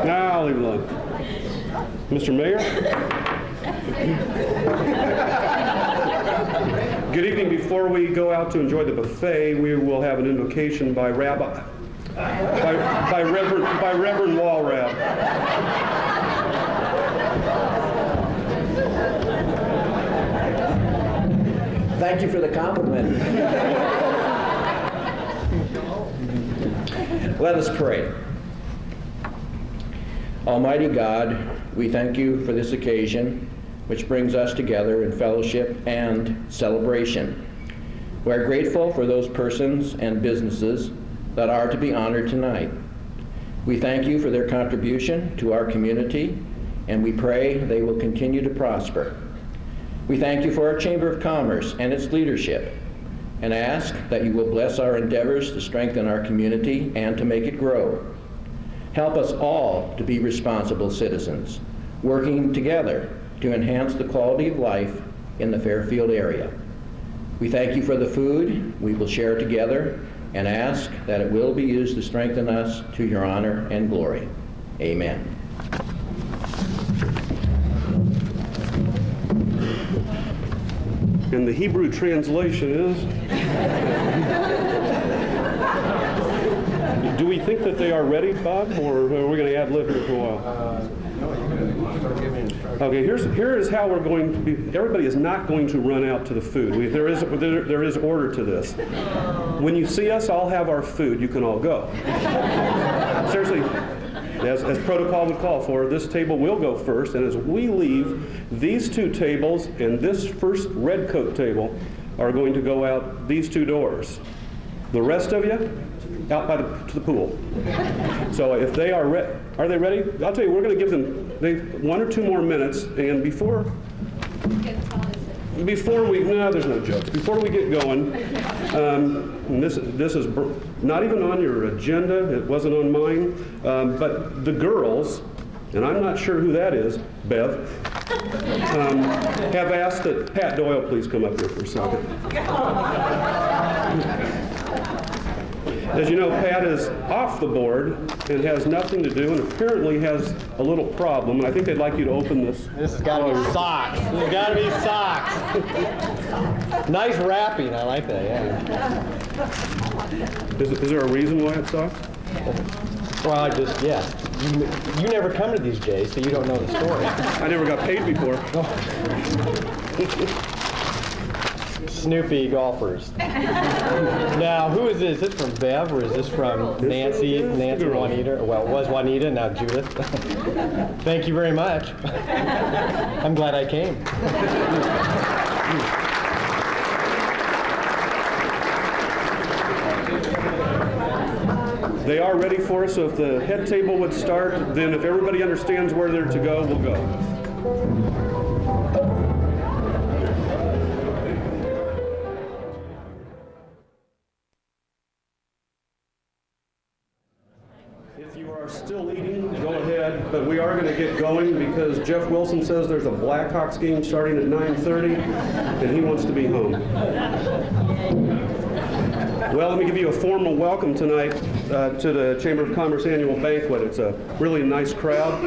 Nah, I'll leave it alone. Mr. Mayor? Good evening. Before we go out to enjoy the buffet, we will have an invocation by Reverend Wallrab. Thank you for the compliment. Let us pray. Almighty God, we thank you for this occasion, which brings us together in fellowship and celebration. We are grateful for those persons and businesses that are to be honored tonight. We thank you for their contribution to our community, and we pray they will continue to prosper. We thank you for our Chamber of Commerce and its leadership, and ask that you will bless our endeavors to strengthen our community and to make it grow. Help us all to be responsible citizens, working together to enhance the quality of life in the Fairfield area. We thank you for the food we will share together and ask that it will be used to strengthen us to your honor and glory. Amen. And the Hebrew translation is, do we think that they are ready, Bob, or are we going to ad-lib here for a while? No, you're going to start giving instructions. Okay, here is how we're going to be. Everybody is not going to run out to the food. There is order to this. When you see us all have our food, you can all go. Seriously, as protocol would call for, this table will go first, and as we leave, these two tables and this first Redcoat table are going to go out these two doors. The rest of you, out to the pool. So if they are they ready? I'll tell you, we're going to give them 1 or 2 more minutes, and before we, no, there's no jokes. Before we get going, and this is not even on your agenda, it wasn't on mine, but the girls, and I'm not sure who that is, Bev, have asked that Pat Doyle please come up here for a second. As you know, Pat is off the board and has nothing to do, and apparently has a little problem, and I think they'd like you to open this. This has got to be socks. This has got to be socks. Nice wrapping. I like that, yeah. Is there a reason why it's socks? Well, you never come to these, Jay, so you don't know the story. I never got paid before. Snoopy golfers. Now, who is this? Is this from Bev, or is this from Nancy Juanita? Well, it was Juanita, now Judith. Thank you very much. I'm glad I came. They are ready for us, so if the head table would start, then if everybody understands where they're to go, we'll go. If you are still eating, go ahead, but we are going to get going because Jeff Wilson says there's a Blackhawks game starting at 9:30, and he wants to be home. Well, let me give you a formal welcome tonight to the Chamber of Commerce Annual Banquet. It's a really nice crowd,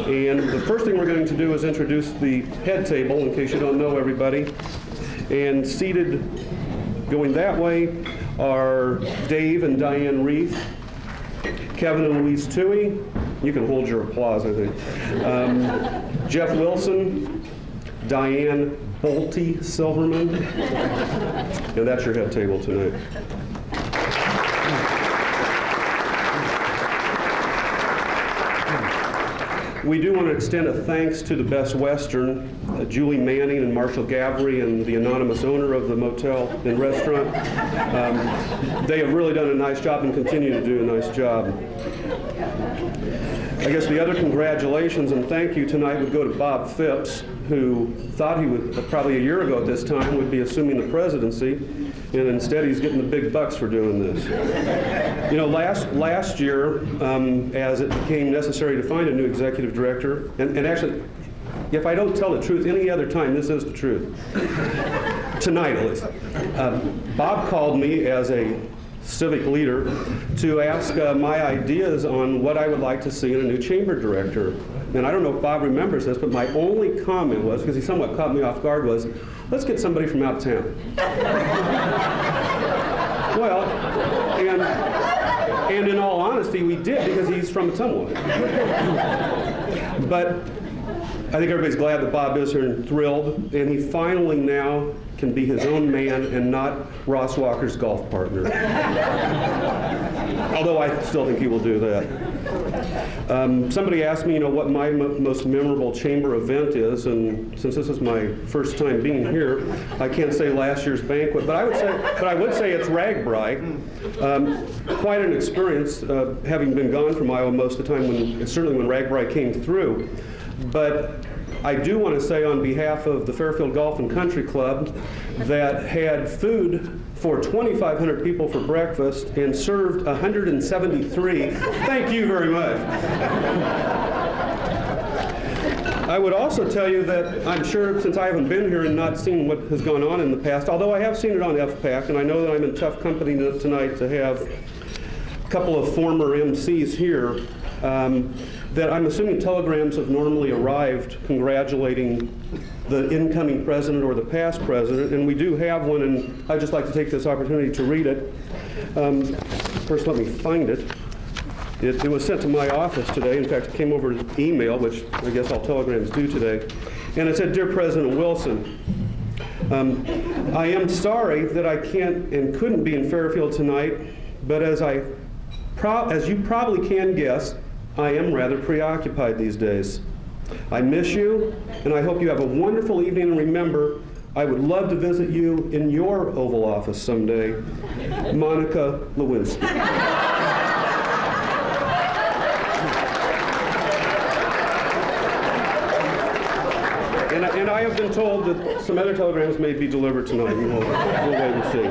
and the first thing we're going to do is introduce the head table, in case you don't know everybody. And seated going that way are Dave and Diane Reiff, Kevin and Louise Toohey. You can hold your applause, I think. Jeff Wilson, Diane Bolte Silverman, and that's your head table tonight. We do want to extend a thanks to the Best Western, Julie Manning and Marshall Gavry, and the anonymous owner of the motel and restaurant. They have really done a nice job and continue to do a nice job. I guess the other congratulations and thank you tonight would go to Bob Phipps, who thought he would, probably a year ago at this time, would be assuming the presidency, and instead he's getting the big bucks for doing this. You know, last year, as it became necessary to find a new executive director, and actually, if I don't tell the truth any other time, this is the truth. Tonight, at least. Bob called me as a civic leader, to ask my ideas on what I would like to see in a new chamber director. And I don't know if Bob remembers this, but my only comment was, because he somewhat caught me off guard, was, let's get somebody from out of town. Well, and in all honesty, we did, because he's from somewhere. But I think everybody's glad that Bob is here and thrilled, and he finally now can be his own man and not Ross Walker's golf partner. Although I still think he will do that. Somebody asked me, what my most memorable chamber event is, and since this is my first time being here, I can't say last year's banquet, but I would say it's RAGBRAI. Quite an experience, having been gone from Iowa most of the time, certainly when RAGBRAI came through. But I do want to say on behalf of the Fairfield Golf and Country Club that had food for 2,500 people for breakfast and served 173. Thank you very much. I would also tell you that I'm sure, since I haven't been here and not seen what has gone on in the past, although I have seen it on FPAC, and I know that I'm in tough company tonight to have a couple of former MCs here, that I'm assuming telegrams have normally arrived congratulating the incoming president or the past president, and we do have one, and I'd just like to take this opportunity to read it. First, let me find it. It was sent to my office today. In fact, it came over email, which I guess all telegrams do today. And it said, "Dear President Wilson, I am sorry that I can't and couldn't be in Fairfield tonight, but as you probably can guess, I am rather preoccupied these days. I miss you, and I hope you have a wonderful evening, and remember, I would love to visit you in your Oval Office someday. Monica Lewinsky." And I have been told that some other telegrams may be delivered tonight. We'll wait and see.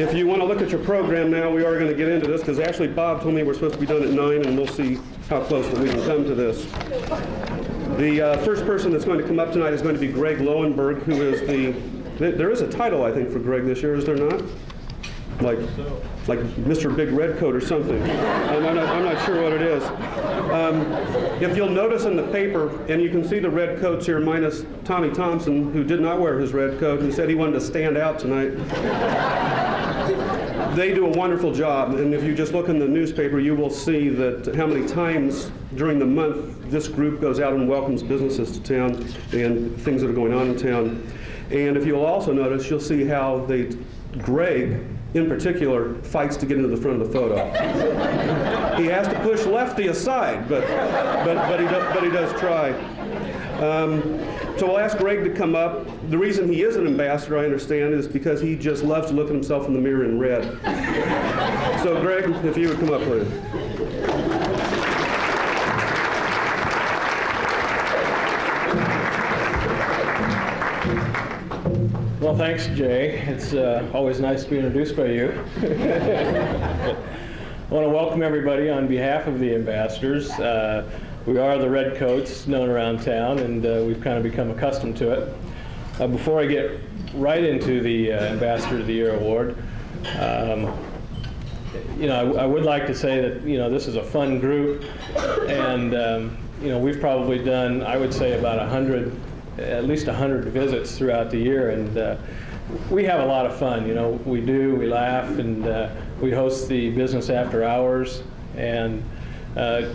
If you want to look at your program now, we are going to get into this, because actually Bob told me we're supposed to be done at 9, and we'll see how close that we can come to this. The first person that's going to come up tonight is going to be Greg Loewenberg, who is there is a title, I think, for Greg this year, is there not? Like Mr. Big Redcoat or something. I'm not sure what it is. If you'll notice in the paper, and you can see the red coats here minus Tommy Thompson, who did not wear his red coat, who said he wanted to stand out tonight. They do a wonderful job, and if you just look in the newspaper, you will see that how many times during the month this group goes out and welcomes businesses to town and things that are going on in town. And if you'll also notice, you'll see how Greg, in particular, fights to get into the front of the photo. He has to push Lefty aside, but he does try. So we'll ask Greg to come up. The reason he is an ambassador, I understand, is because he just loves to look at himself in the mirror in red. So Greg, if you would come up, please. Well, thanks, Jay. It's always nice to be introduced by you. I want to welcome everybody on behalf of the ambassadors. We are the Redcoats, known around town, and we've kind of become accustomed to it. Before I get right into the Ambassador of the Year award, I would like to say that this is a fun group, and we've probably done, I would say, about at least 100 visits throughout the year, and we have a lot of fun. We laugh, and we host the business after hours, and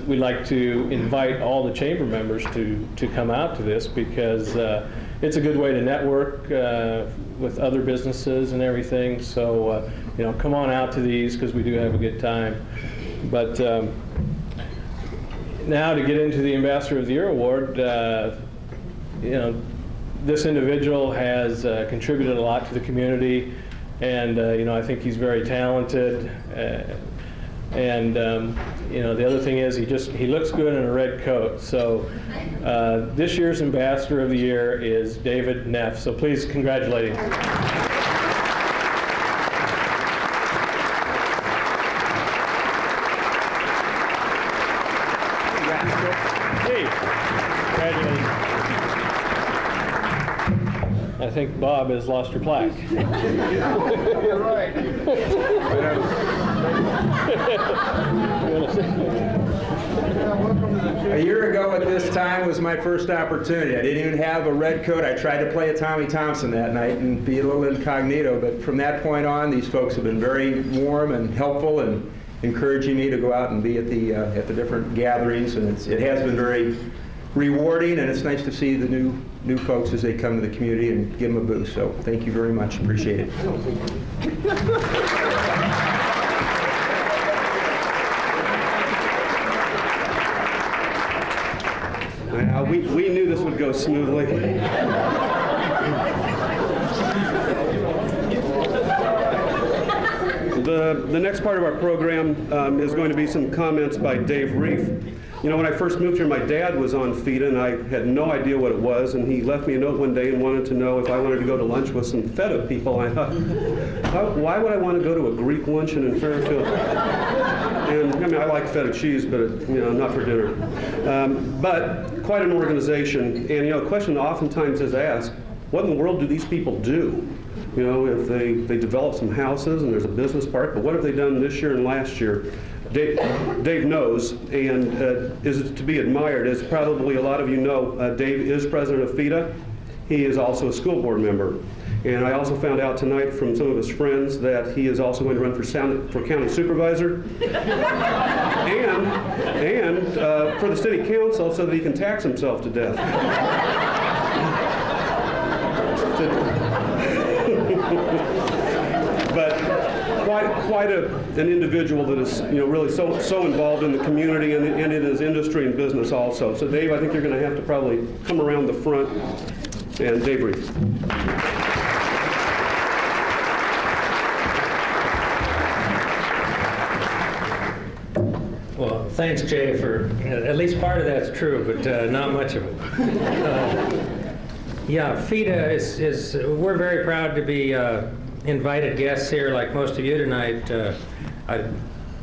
we'd like to invite all the chamber members to come out to this, because it's a good way to network with other businesses and everything. So come on out to these, because we do have a good time. But now to get into the Ambassador of the Year award, this individual has contributed a lot to the community, and I think he's very talented. And the other thing is he looks good in a red coat. So this year's Ambassador of the Year is David Neff. So please congratulate him. Hey, congratulations. think Bob has lost your plaque. You're right. A year ago at this time was my first opportunity. I didn't even have a red coat. I tried to play a Tommy Thompson that night and be a little incognito, but from that point on, these folks have been very warm and helpful and encouraging me to go out and be at the different gatherings, and it has been very rewarding, and it's nice to see the new folks as they come to the community and give them a boost. So thank you very much. Appreciate it. We knew this would go smoothly. The next part of our program is going to be some comments by Dave Reiff. You know, when I first moved here, my dad was on FIDA, and I had no idea what it was, and he left me a note one day and wanted to know if I wanted to go to lunch with some FIDA people. I thought, why would I want to go to a Greek luncheon in Fairfield? And I mean, I like feta cheese, but not for dinner. But quite an organization, and the question oftentimes is asked, what in the world do these people do? You know, if they develop some houses and there's a business park, but what have they done this year and last year? Dave knows and is to be admired. As probably a lot of you know, Dave is president of FIDA. He is also a school board member. And I also found out tonight from some of his friends that he is also going to run for county supervisor and for the city council so that he can tax himself to death. But quite an individual that is really so involved in the community and in his industry and business also. So Dave, I think you're going to have to probably come around the front. And Dave Reiff. Well, thanks, Jay, for at least part of that's true, but not much of it. Yeah, FIDA is we're very proud to be invited guests here, like most of you tonight. I'd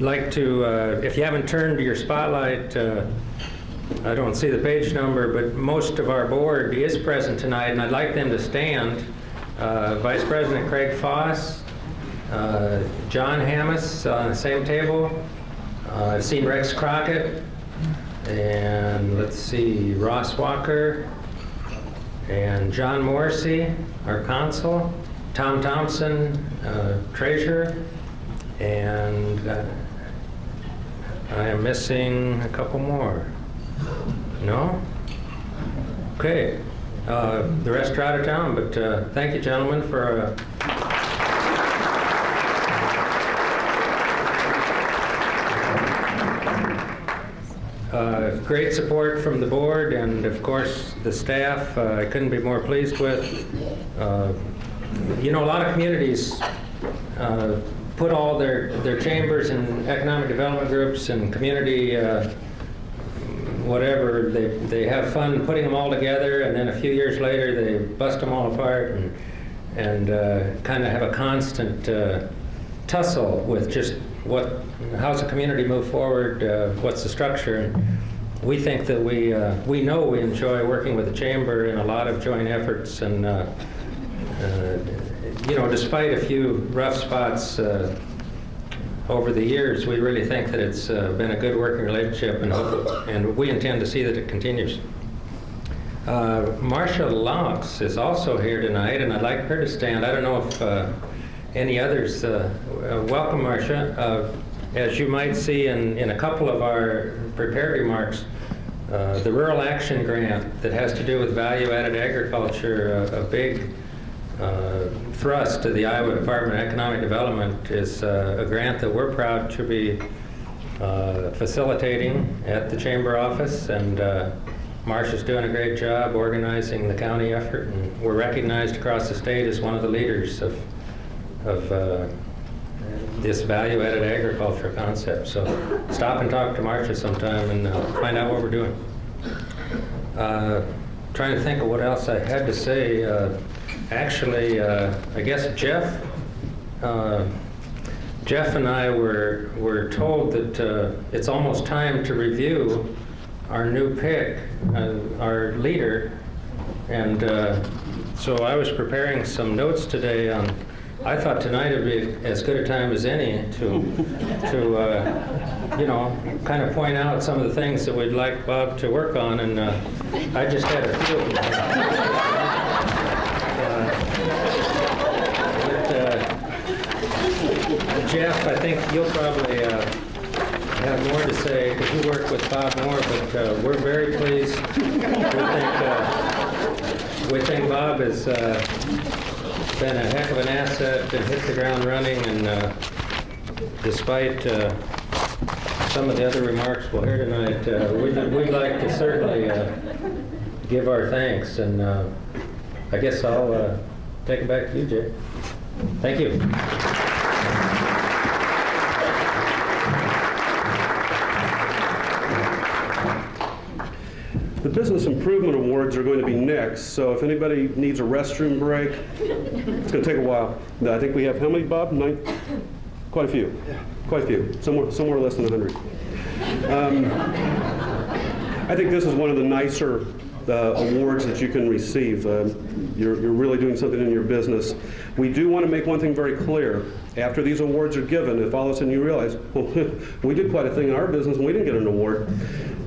like to, if you haven't turned to your spotlight, I don't see the page number, but most of our board is present tonight, and I'd like them to stand. Vice President Craig Foss, John Hammis on the same table. I've seen Rex Crockett, and let's see, Ross Walker, and John Morrissey, our consul, Tom Thompson, treasurer, and I am missing a couple more. No? Okay. The rest are out of town, but thank you, gentlemen, for great support from the board and, of course, the staff. I couldn't be more pleased with. A lot of communities put all their chambers and economic development groups and community whatever, they have fun putting them all together, and then a few years later they bust them all apart and kind of have a constant tussle with just how's the community move forward, what's the structure. And we think that we know we enjoy working with the chamber in a lot of joint efforts, and despite a few rough spots over the years, we really think that it's been a good working relationship, and we intend to see that it continues. Marcia Long is also here tonight, and I'd like her to stand. I don't know if any others. Welcome, Marcia. As you might see in a couple of our prepared remarks, the Rural Action Grant that has to do with value-added agriculture, a big thrust to the Iowa Department of Economic Development, is a grant that we're proud to be facilitating at the Chamber office, and Marcia's doing a great job organizing the county effort, and we're recognized across the state as one of the leaders of this value-added agriculture concept. So stop and talk to Marcia sometime and find out what we're doing. Trying to think of what else I had to say. Actually, I guess Jeff and I were told that it's almost time to review our new pick, our leader, and So I was preparing some notes today on, I thought tonight would be as good a time as any to you know, kind of point out some of the things that we'd like Bob to work on, and I just had a few. Jeff, I think you'll probably have more to say because you work with Bob more, but we're very pleased. We think Bob has been a heck of an asset and hit the ground running, and despite some of the other remarks we'll hear tonight, we'd like to certainly give our thanks, and I guess I'll take it back to you, Jay. Thank you. The Business Improvement Awards are going to be next, so if anybody needs a restroom break, it's going to take a while. I think we have, how many, Bob? 9? Quite a few. Quite a few. Somewhere less than 100. I think this is one of the nicer awards that you can receive. You're really doing something in your business. We do want to make one thing very clear. After these awards are given, if all of a sudden you realize, well, we did quite a thing in our business and we didn't get an award,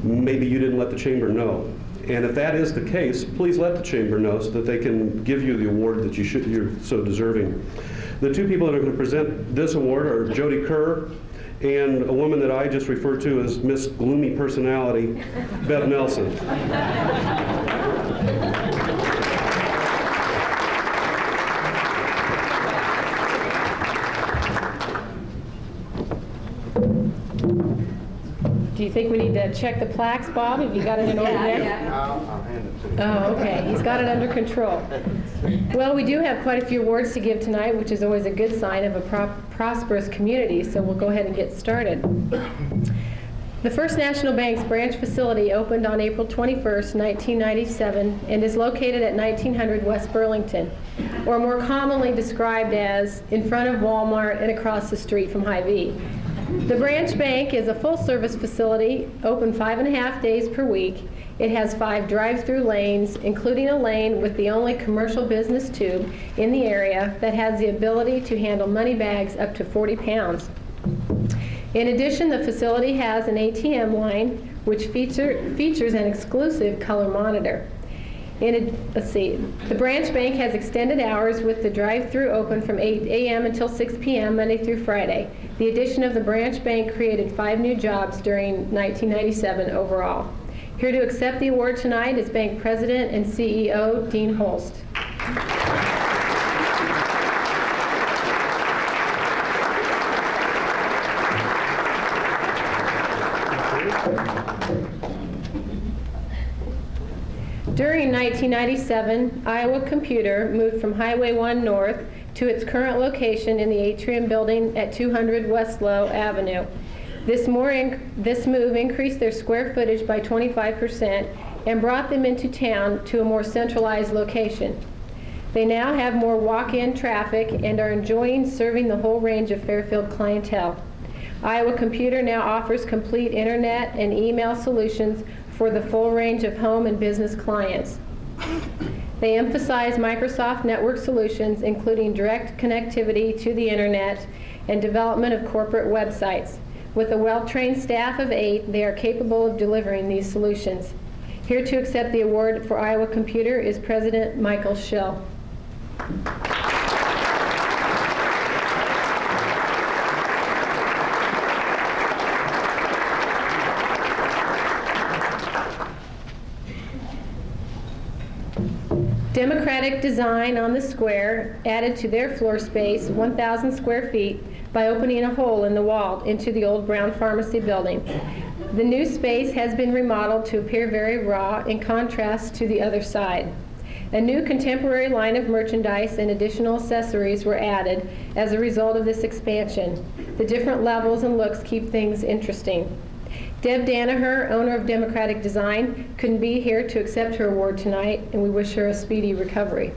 maybe you didn't let the chamber know. And if that is the case, please let the chamber know so that they can give you the award that you're so deserving. The two people that are going to present this award are Jody Kerr and a woman that I just referred to as Miss Gloomy Personality, Bev Nelson. Do you think we need to check the plaques, Bob? Have you got it in order there? I'll hand it to you. Oh, okay. He's got it under control. Well, we do have quite a few awards to give tonight, which is always a good sign of a prosperous community, so we'll go ahead and get started. The First National Bank's branch facility opened on April 21st, 1997, and is located at 1900 West Burlington, or more commonly described as in front of Walmart and across the street from Hy-Vee. The branch bank is a full-service facility, open 5.5 days per week. It has 5 drive-through lanes, including a lane with the only commercial business tube in the area that has the ability to handle money bags up to 40 pounds. In addition, the facility has an ATM line, which features an exclusive color monitor. The branch bank has extended hours with the drive-through open from 8 a.m. until 6 p.m. Monday through Friday. The addition of the branch bank created 5 new jobs during 1997 overall. Here to accept the award tonight is Bank President and CEO Dean Holst. During 1997, Iowa Computer moved from Highway 1 North to its current location in the Atrium Building at 200 West Low Avenue. This move increased their square footage by 25% and brought them into town to a more centralized location. They now have more walk-in traffic and are enjoying serving the whole range of Fairfield clientele. Iowa Computer now offers complete internet and email solutions for the full range of home and business clients. They emphasize Microsoft network solutions, including direct connectivity to the internet and development of corporate websites. With a well-trained staff of 8, they are capable of delivering these solutions. Here to accept the award for Iowa Computer is President Michael Schill. Democratic design on the square added to their floor space 1,000 square feet by opening a hole in the wall into the old Brown Pharmacy building. The new space has been remodeled to appear very raw in contrast to the other side. A new contemporary line of merchandise and additional accessories were added as a result of this expansion. The different levels and looks keep things interesting. Deb Danaher, owner of Democratic Design, couldn't be here to accept her award tonight, and we wish her a speedy recovery.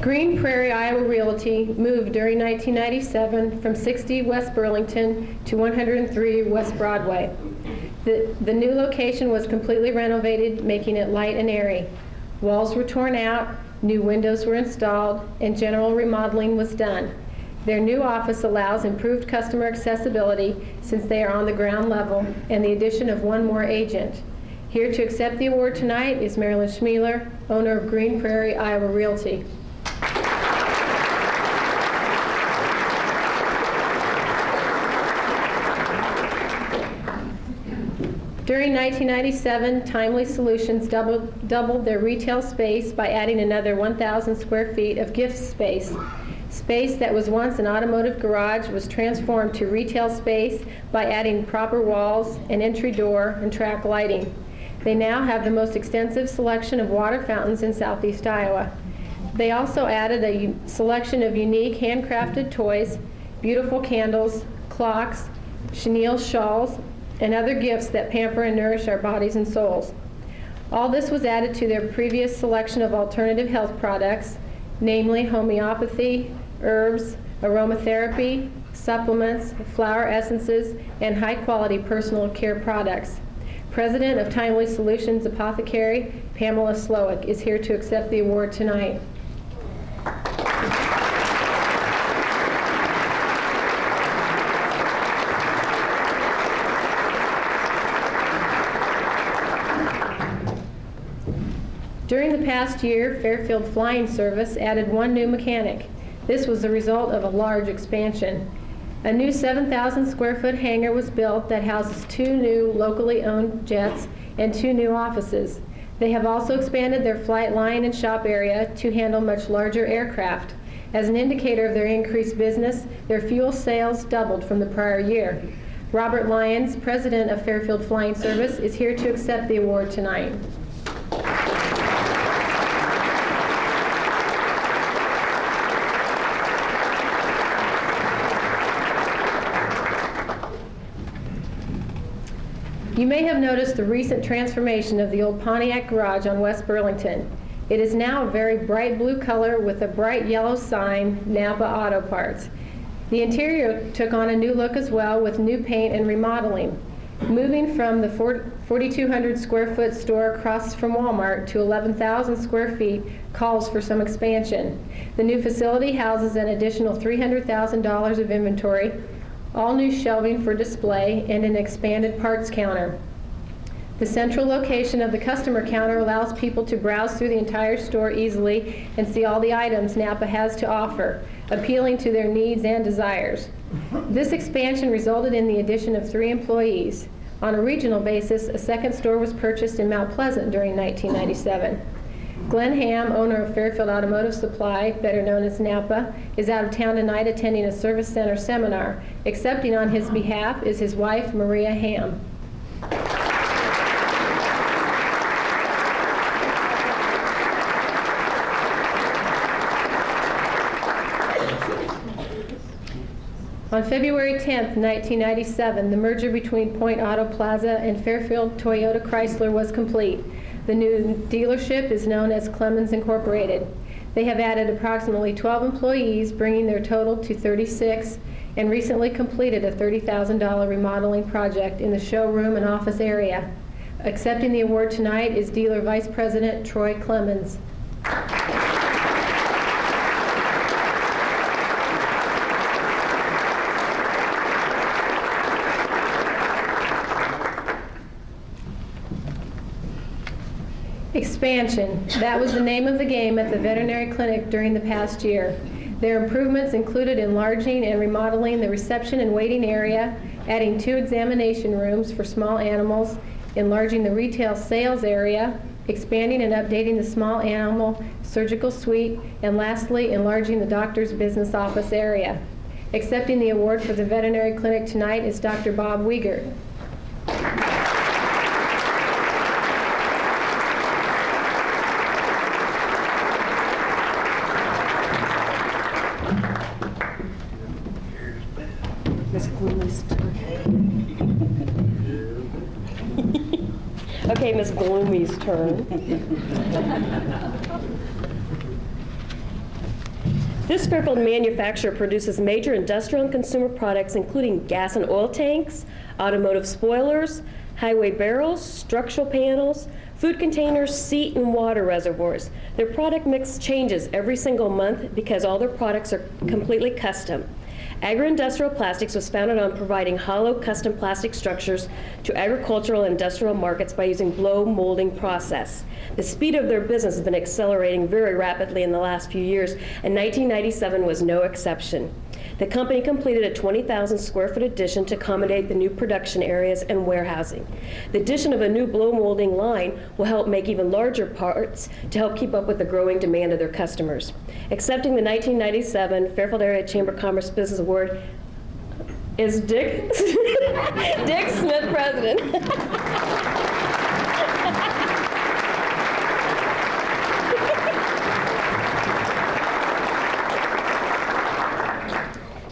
Green Prairie, Iowa Realty moved during 1997 from 60 West Burlington to 103 West Broadway. The new location was completely renovated, making it light and airy. Walls were torn out, new windows were installed, and general remodeling was done. Their new office allows improved customer accessibility since they are on the ground level, and the addition of one more agent. Here to accept the award tonight is Marilyn Schmeeler, owner of Green Prairie, Iowa Realty. During 1997, Timely Solutions doubled their retail space by adding another 1,000 square feet of gift space. Space that was once an automotive garage was transformed to retail space by adding proper walls, an entry door, and track lighting. They now have the most extensive selection of water fountains in southeast Iowa. They also added a selection of unique handcrafted toys, beautiful candles, clocks, chenille shawls, and other gifts that pamper and nourish our bodies and souls. All this was added to their previous selection of alternative health products, namely homeopathy, herbs, aromatherapy, supplements, flower essences, and high-quality personal care products. President of Timely Solutions Apothecary, Pamela Slowick, is here to accept the award tonight. During the past year, Fairfield Flying Service added one new mechanic. This was the result of a large expansion. A new 7,000 square foot hangar was built that houses 2 new locally owned jets and 2 new offices. They have also expanded their flight line and shop area to handle much larger aircraft. As an indicator of their increased business, their fuel sales doubled from the prior year. Robert Lyons, president of Fairfield Flying Service, is here to accept the award tonight. You may have noticed the recent transformation of the old Pontiac garage on West Burlington. It is now a very bright blue color with a bright yellow sign, NAPA Auto Parts. The interior took on a new look as well with new paint and remodeling. Moving from the 4,200 square foot store across from Walmart to 11,000 square feet calls for some expansion. The new facility houses an additional $300,000 of inventory, all new shelving for display, and an expanded parts counter. The central location of the customer counter allows people to browse through the entire store easily and see all the items NAPA has to offer, appealing to their needs and desires. This expansion resulted in the addition of 3 employees. On a regional basis, a second store was purchased in Mount Pleasant during 1997. Glenn Ham, owner of Fairfield Automotive Supply, better known as NAPA, is out of town tonight attending a service center seminar. Accepting on his behalf is his wife, Maria Ham. On February 10th, 1997, the merger between Point Auto Plaza and Fairfield Toyota Chrysler was complete. The new dealership is known as Clemens Inc. They have added approximately 12 employees, bringing their total to 36, and recently completed a $30,000 remodeling project in the showroom and office area. Accepting the award tonight is Dealer Vice President Troy Clemens. Expansion. That was the name of the game at the Veterinary Clinic during the past year. Their improvements included enlarging and remodeling the reception and waiting area, adding 2 examination rooms for small animals, enlarging the retail sales area, expanding and updating the small animal surgical suite, and lastly, enlarging the doctor's business office area. Accepting the award for the Veterinary Clinic tonight is Dr. Bob Wiegert. Miss Gloomy's turn. Okay, Miss Gloomy's turn. This Fairfield manufacturer produces major industrial and consumer products including gas and oil tanks, automotive spoilers, highway barrels, structural panels, food containers, seat and water reservoirs. Their product mix changes every single month because all their products are completely custom. Agri-Industrial Plastics was founded on providing hollow custom plastic structures to agricultural and industrial markets by using blow molding process. The speed of their business has been accelerating very rapidly in the last few years, and 1997 was no exception. The company completed a 20,000 square foot addition to accommodate the new production areas and warehousing. The addition of a new blow molding line will help make even larger parts to help keep up with the growing demand of their customers. Accepting the 1997 Fairfield Area Chamber of Commerce Business Award is Dick Smith, President.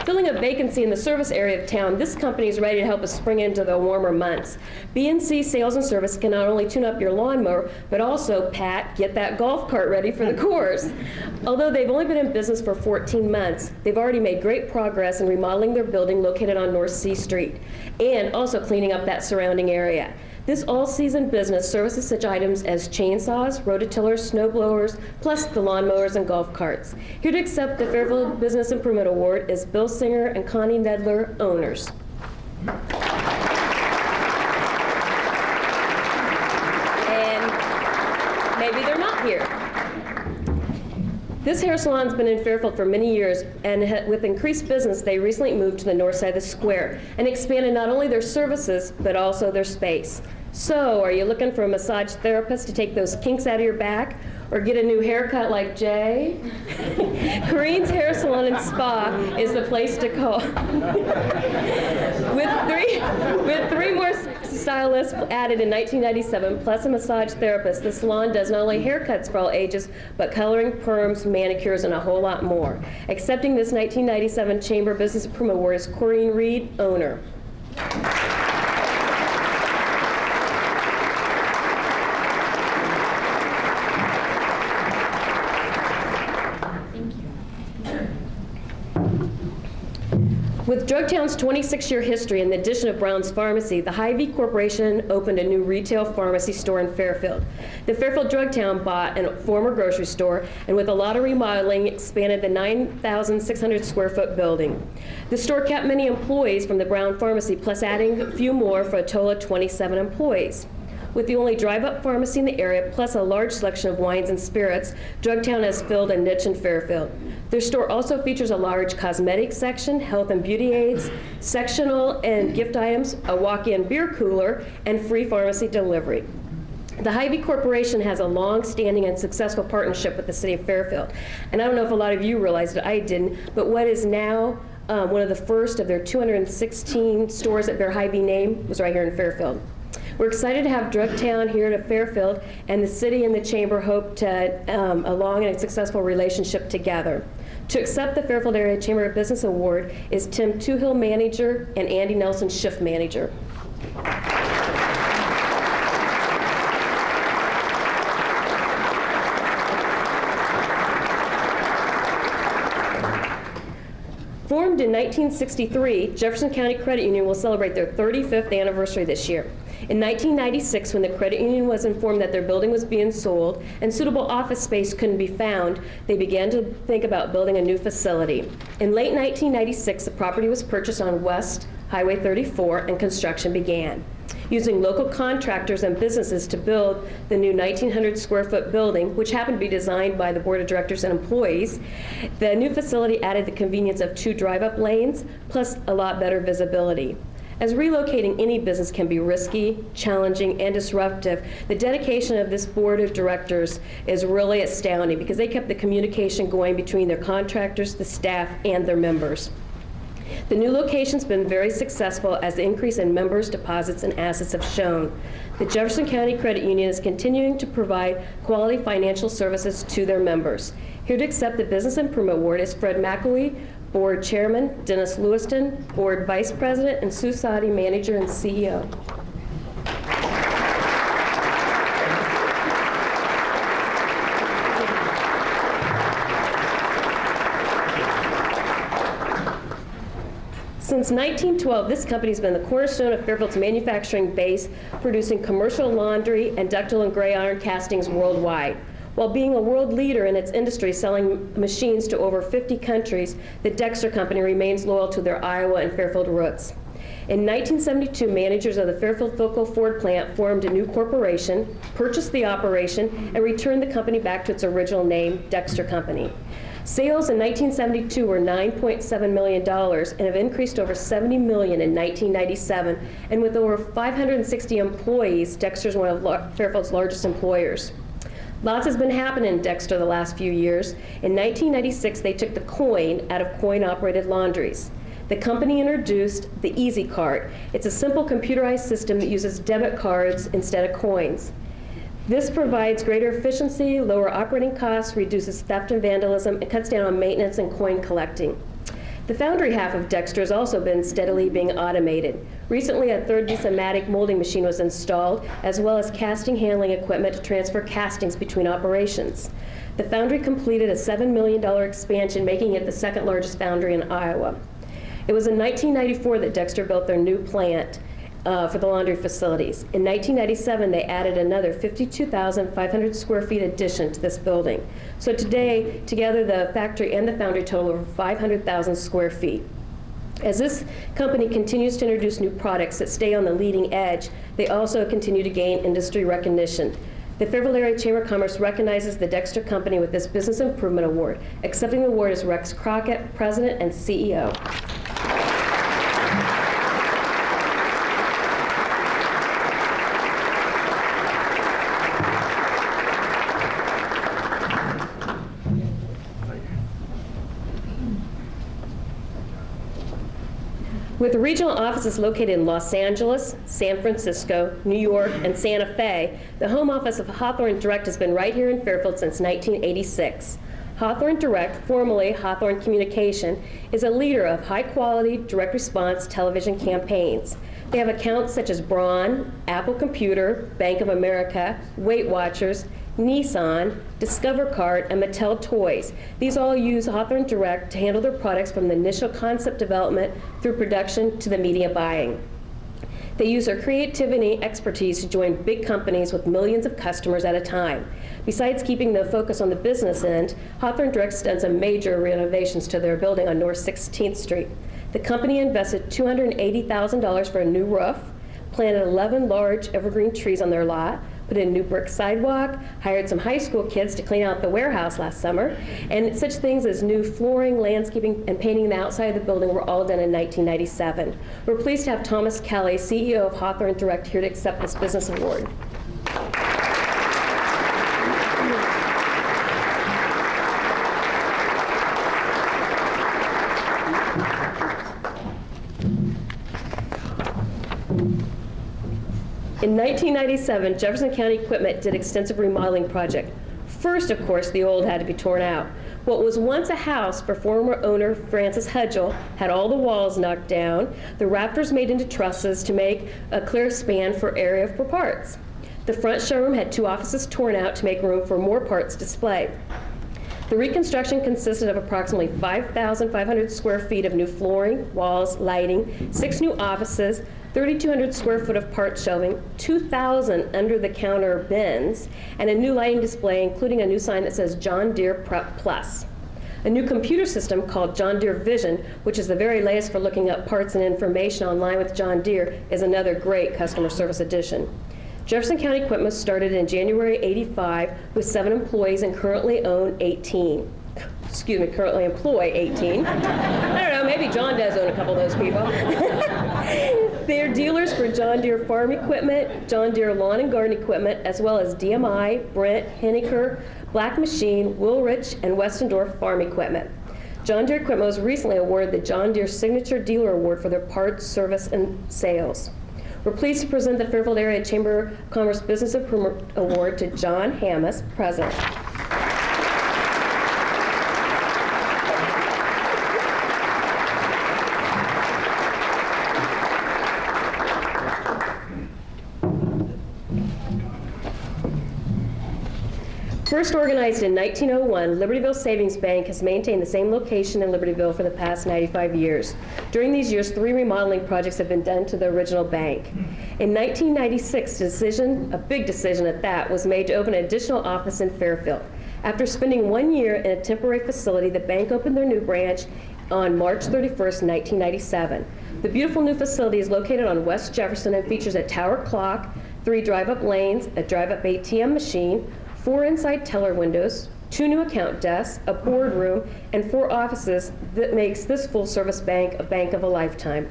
Filling a vacancy in the service area of town, this company is ready to help us spring into the warmer months. B&C Sales and Service can not only tune up your lawnmower, but also, Pat, get that golf cart ready for the course. Although they've only been in business for 14 months, they've already made great progress in remodeling their building located on North C Street, and also cleaning up that surrounding area. This all-season business services such items as chainsaws, rototillers, snow blowers, plus the lawnmowers and golf carts. Here to accept the Fairfield Business Improvement Award is Bill Singer and Connie Nedler, owners. And maybe they're not here. This hair salon's been in Fairfield for many years, and with increased business, they recently moved to the north side of the square and expanded not only their services, but also their space. So, are you looking for a massage therapist to take those kinks out of your back, or get a new haircut like Jay? Corrine's Hair Salon and Spa is the place to call. With three more stylists added in 1997, plus a massage therapist, the salon does not only haircuts for all ages, but coloring, perms, manicures, and a whole lot more. Accepting this 1997 Chamber Business Improvement Award is Corrine Reed, owner. With Drugtown's 26-year history and the addition of Brown's Pharmacy, the Hy-Vee Corporation opened a new retail pharmacy store in Fairfield. The Fairfield Drugtown bought a former grocery store, and with a lot of remodeling, expanded the 9,600 square foot building. The store kept many employees from the Brown Pharmacy, plus adding a few more for a total of 27 employees. With the only drive-up pharmacy in the area, plus a large selection of wines and spirits, Drugtown has filled a niche in Fairfield. Their store also features a large cosmetics section, health and beauty aids, sectional and gift items, a walk-in beer cooler, and free pharmacy delivery. The Hy-Vee Corporation has a long-standing and successful partnership with the city of Fairfield. And I don't know if a lot of you realized it, I didn't, but what is now one of the first of their 216 stores that bear Hy-Vee name was right here in Fairfield. We're excited to have Drugtown here to Fairfield, and the city and the chamber hope to a long and successful relationship together. To accept the Fairfield Area Chamber of Business Award is Tim Toohill, manager, and Andy Nelson, shift manager. Formed in 1963, Jefferson County Credit Union will celebrate their 35th anniversary this year. In 1996, when the credit union was informed that their building was being sold and suitable office space couldn't be found, they began to think about building a new facility. In late 1996, the property was purchased on West Highway 34 and construction began. Using local contractors and businesses to build the new 1,900 square foot building, which happened to be designed by the board of directors and employees, the new facility added the convenience of 2 drive-up lanes, plus a lot better visibility. As relocating any business can be risky, challenging, and disruptive, the dedication of this board of directors is really astounding because they kept the communication going between their contractors, the staff, and their members. The new location's been very successful as the increase in members, deposits, and assets have shown. The Jefferson County Credit Union is continuing to provide quality financial services to their members. Here to accept the Business Improvement Award is Fred McElwee, Board Chairman, Dennis Lewiston, Board Vice President, and Sue Sadi, Manager and CEO. Since 1912, this company has been the cornerstone of Fairfield's manufacturing base, producing commercial laundry and ductile and gray iron castings worldwide. While being a world leader in its industry, selling machines to over 50 countries, the Dexter Company remains loyal to their Iowa and Fairfield roots. In 1972, managers of the Fairfield Focal Ford plant formed a new corporation, purchased the operation, and returned the company back to its original name, Dexter Company. Sales in 1972 were $9.7 million and have increased over $70 million in 1997. And with over 560 employees, Dexter is one of Fairfield's largest employers. Lots has been happening in Dexter the last few years. In 1996, they took the coin out of coin-operated laundries. The company introduced the Easy Cart. It's a simple computerized system that uses debit cards instead of coins. This provides greater efficiency, lower operating costs, reduces theft and vandalism, and cuts down on maintenance and coin collecting. The foundry half of Dexter has also been steadily being automated. Recently, a third Desomatic molding machine was installed, as well as casting handling equipment to transfer castings between operations. The foundry completed a $7 million expansion, making it the second largest foundry in Iowa. It was in 1994 that Dexter built their new plant for the laundry facilities. In 1997, they added another 52,500 square feet addition to this building. So today, together, the factory and the foundry total over 500,000 square feet. As this company continues to introduce new products that stay on the leading edge, they also continue to gain industry recognition. The Fairfield Area Chamber of Commerce recognizes the Dexter Company with this Business Improvement Award. Accepting the award is Rex Crockett, President and CEO. With regional offices located in Los Angeles, San Francisco, New York, and Santa Fe, the home office of Hawthorne Direct has been right here in Fairfield since 1986. Hawthorne Direct, formerly Hawthorne Communication, is a leader of high-quality, direct response television campaigns. They have accounts such as Braun, Apple Computer, Bank of America, Weight Watchers, Nissan, Discover Cart, and Mattel Toys. These all use Hawthorne Direct to handle their products from the initial concept development through production to the media buying. They use their creativity and expertise to join big companies with millions of customers at a time. Besides keeping the focus on the business end, Hawthorne Direct's done some major renovations to their building on North 16th Street. The company invested $280,000 for a new roof, planted 11 large evergreen trees on their lot, put in a new brick sidewalk, hired some high school kids to clean out the warehouse last summer, and such things as new flooring, landscaping, and painting the outside of the building were all done in 1997. We're pleased to have Thomas Kelly, CEO of Hawthorne Direct, here to accept this business award. In 1997, Jefferson County Equipment did extensive remodeling project. First, of course, the old had to be torn out. What was once a house for former owner Francis Hudgel had all the walls knocked down, the rafters made into trusses to make a clear span for area for parts. The front showroom had 2 offices torn out to make room for more parts display. The reconstruction consisted of approximately 5,500 square feet of new flooring, walls, lighting, 6 new offices, 3,200 square foot of part shelving, 2,000 under-the-counter bins, and a new lighting display, including a new sign that says John Deere Prep Plus. A new computer system called John Deere Vision, which is the very latest for looking up parts and information online with John Deere, is another great customer service addition. Jefferson County Equipment started in January '85 with 7 employees and currently employ 18. I don't know, maybe John does own a couple of those people. They are dealers for John Deere farm equipment, John Deere lawn and garden equipment, as well as DMI, Brent, Henniker, Black Machine, Woolrich, and Westendorf farm equipment. John Deere Equipment was recently awarded the John Deere Signature Dealer Award for their parts, service, and sales. We're pleased to present the Fairfield Area Chamber of Commerce Business Improvement Award to John Hammes, President. First organized in 1901, Libertyville Savings Bank has maintained the same location in Libertyville for the past 95 years. During these years, 3 remodeling projects have been done to the original bank. In 1996, a big decision at that, was made to open an additional office in Fairfield. After spending 1 year in a temporary facility, the bank opened their new branch on March 31st, 1997. The beautiful new facility is located on West Jefferson and features a tower clock, 3 drive-up lanes, a drive-up ATM machine, 4 inside teller windows, 2 new account desks, a boardroom, and 4 offices that makes this full-service bank a bank of a lifetime.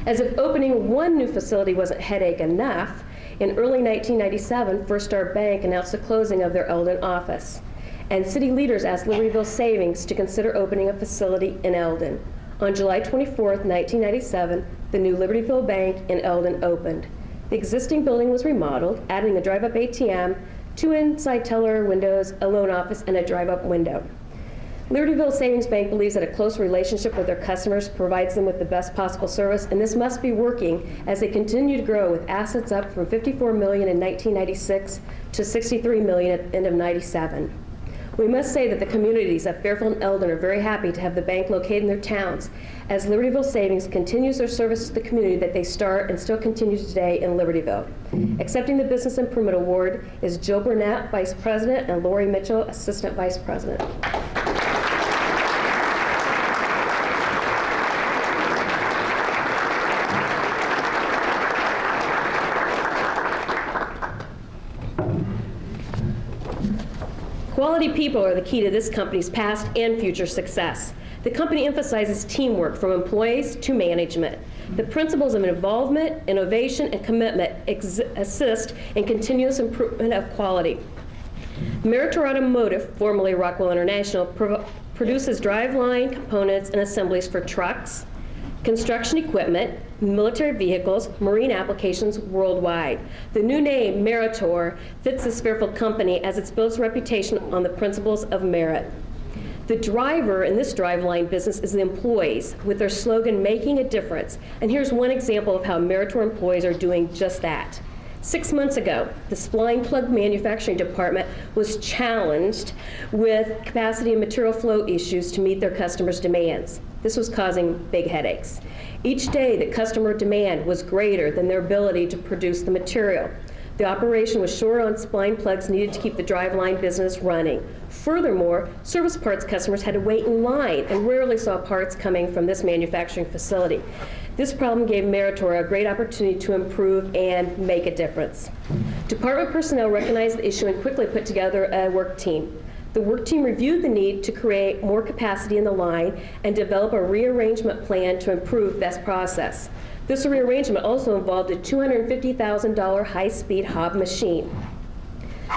As if opening 1 new facility wasn't headache enough, in early 1997, First Star Bank announced the closing of their Eldon office, and city leaders asked Libertyville Savings to consider opening a facility in Eldon. On July 24th, 1997, the new Libertyville Bank in Eldon opened. The existing building was remodeled, adding a drive-up ATM, 2 inside teller windows, a loan office, and a drive-up window. Libertyville Savings Bank believes that a close relationship with their customers provides them with the best possible service, and this must be working as they continue to grow, with assets up from $54 million in 1996 to $63 million at the end of '97. We must say that the communities of Fairfield and Eldon are very happy to have the bank located in their towns, as Libertyville Savings continues their service to the community that they start and still continue today in Libertyville. Accepting the Business Improvement Award is Jill Burnett, Vice President, and Lori Mitchell, Assistant Vice President. Quality people are the key to this company's past and future success. The company emphasizes teamwork from employees to management. The principles of involvement, innovation, and commitment assist in continuous improvement of quality. Meritor Automotive, formerly Rockwell International, produces driveline components and assemblies for trucks, construction equipment, military vehicles, marine applications worldwide. The new name, Meritor, fits this Fairfield company as it builds reputation on the principles of merit. The driver in this driveline business is the employees, with their slogan, making a difference. And here's one example of how Meritor employees are doing just that. 6 months ago, the spline plug manufacturing department was challenged with capacity and material flow issues to meet their customers' demands. This was causing big headaches. Each day, the customer demand was greater than their ability to produce the material. The operation was short on spline plugs needed to keep the driveline business running. Furthermore, service parts customers had to wait in line and rarely saw parts coming from this manufacturing facility. This problem gave Meritor a great opportunity to improve and make a difference. Department personnel recognized the issue and quickly put together a work team. The work team reviewed the need to create more capacity in the line and develop a rearrangement plan to improve this process. This rearrangement also involved a $250,000 high-speed Hob machine.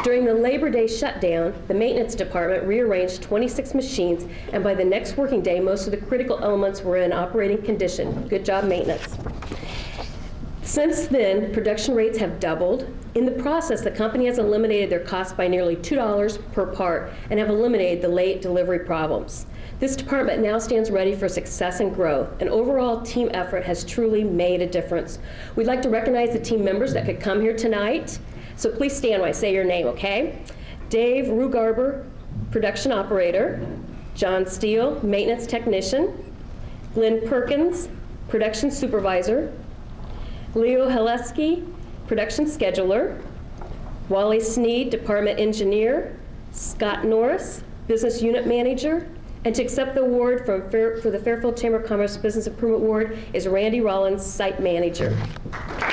During the Labor Day shutdown, the maintenance department rearranged 26 machines, and by the next working day, most of the critical elements were in operating condition. Good job, maintenance. Since then, production rates have doubled. In the process, the company has eliminated their costs by nearly $2 per part and have eliminated the late delivery problems. This department now stands ready for success and growth. An overall team effort has truly made a difference. We'd like to recognize the team members that could come here tonight. So please stand when I say your name, okay? Dave Rugarber, production operator. John Steele, maintenance technician. Glenn Perkins, production supervisor. Leo Haleski, production scheduler. Wally Sneed, department engineer. Scott Norris, business unit manager. And to accept the award for the Fairfield Chamber of Commerce Business Improvement Award is Randy Rollins, site manager.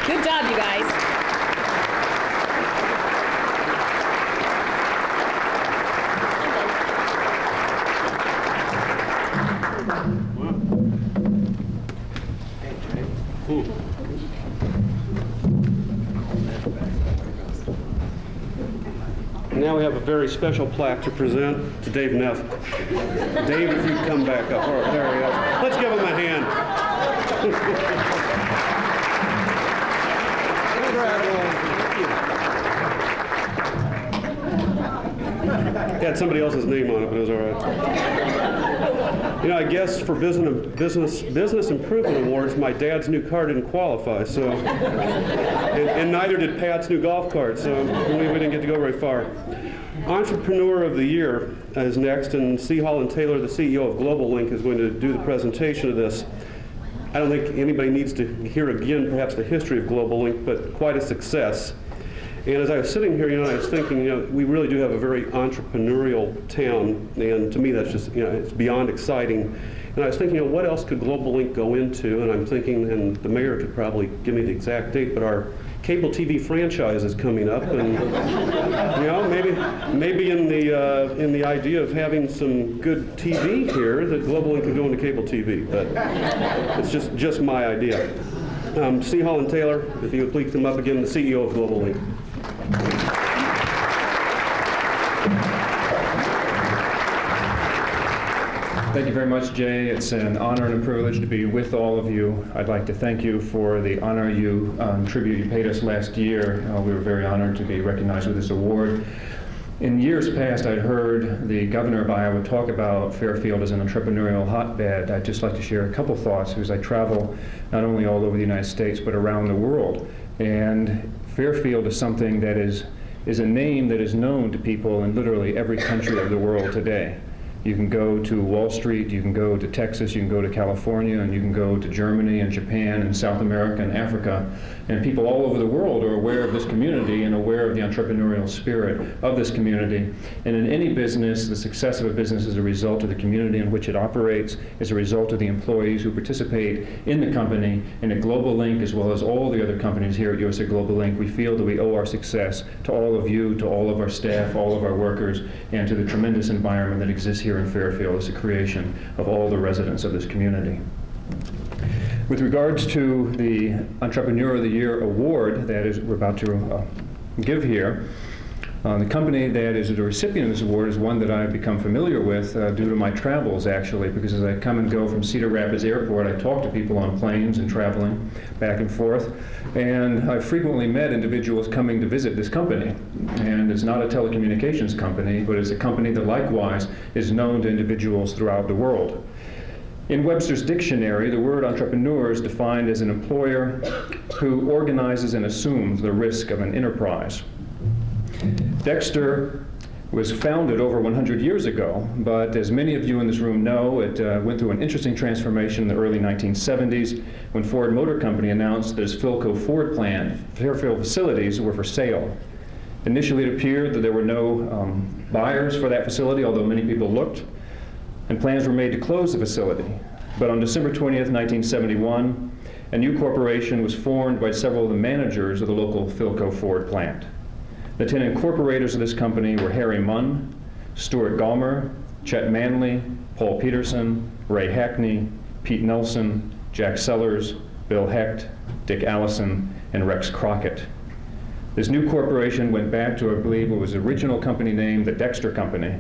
Good job, you guys. Now we have a very special plaque to present to Dave Neff. Dave, if you'd come back up. Oh, there he is. Let's give him a hand. It had somebody else's name on it, but it was all right. You know, I guess for business improvement awards, my dad's new car didn't qualify, so, and neither did Pat's new golf cart, so we didn't get to go very far. Entrepreneur of the Year is next, and C. Holland Taylor, the CEO of Global Link, is going to do the presentation of this. I don't think anybody needs to hear again perhaps the history of Global Link, but quite a success. And as I was sitting here, I was thinking, we really do have a very entrepreneurial town, and to me that's just, it's beyond exciting. And I was thinking, what else could Global Link go into? And I'm thinking, and the mayor could probably give me the exact date, but our cable TV franchise is coming up, and maybe in the idea of having some good TV here, that Global Link could go into cable TV. But it's just my idea. C. Holland Taylor, if you would please come up again, the CEO of Global Link. Thank you very much, Jay. It's an honor and a privilege to be with all of you. I'd like to thank you for the honor tribute you paid us last year. We were very honored to be recognized with this award. In years past, I'd heard the governor of Iowa talk about Fairfield as an entrepreneurial hotbed. I'd just like to share a couple thoughts because I travel not only all over the United States, but around the world. And Fairfield is something that is a name that is known to people in literally every country of the world today. You can go to Wall Street, you can go to Texas, you can go to California, and you can go to Germany and Japan and South America and Africa. And people all over the world are aware of this community and aware of the entrepreneurial spirit of this community. And in any business, the success of a business is a result of the community in which it operates, is a result of the employees who participate in the company. And at Global Link, as well as all the other companies here at USA Global Link, we feel that we owe our success to all of you, to all of our staff, all of our workers, and to the tremendous environment that exists here in Fairfield as a creation of all the residents of this community. With regards to the Entrepreneur of the Year award that we're about to give here, the company that is the recipient of this award is one that I've become familiar with due to my travels, actually, because as I come and go from Cedar Rapids Airport, I talk to people on planes and traveling back and forth, and I've frequently met individuals coming to visit this company. And it's not a telecommunications company, but it's a company that likewise is known to individuals throughout the world. In Webster's dictionary, the word entrepreneur is defined as an employer who organizes and assumes the risk of an enterprise. Dexter was founded over 100 years ago, but as many of you in this room know, it went through an interesting transformation in the early 1970s when Ford Motor Company announced that its Philco Ford plant, Fairfield facilities, were for sale. Initially, it appeared that there were no buyers for that facility, although many people looked, and plans were made to close the facility. But on December 20th, 1971, a new corporation was formed by several of the managers of the local Philco Ford plant. The 10 incorporators of this company were Harry Munn, Stuart Gallmer, Chet Manley, Paul Peterson, Ray Hackney, Pete Nelson, Jack Sellers, Bill Hecht, Dick Allison, and Rex Crockett. This new corporation went back to, I believe, what was the original company name, the Dexter Company.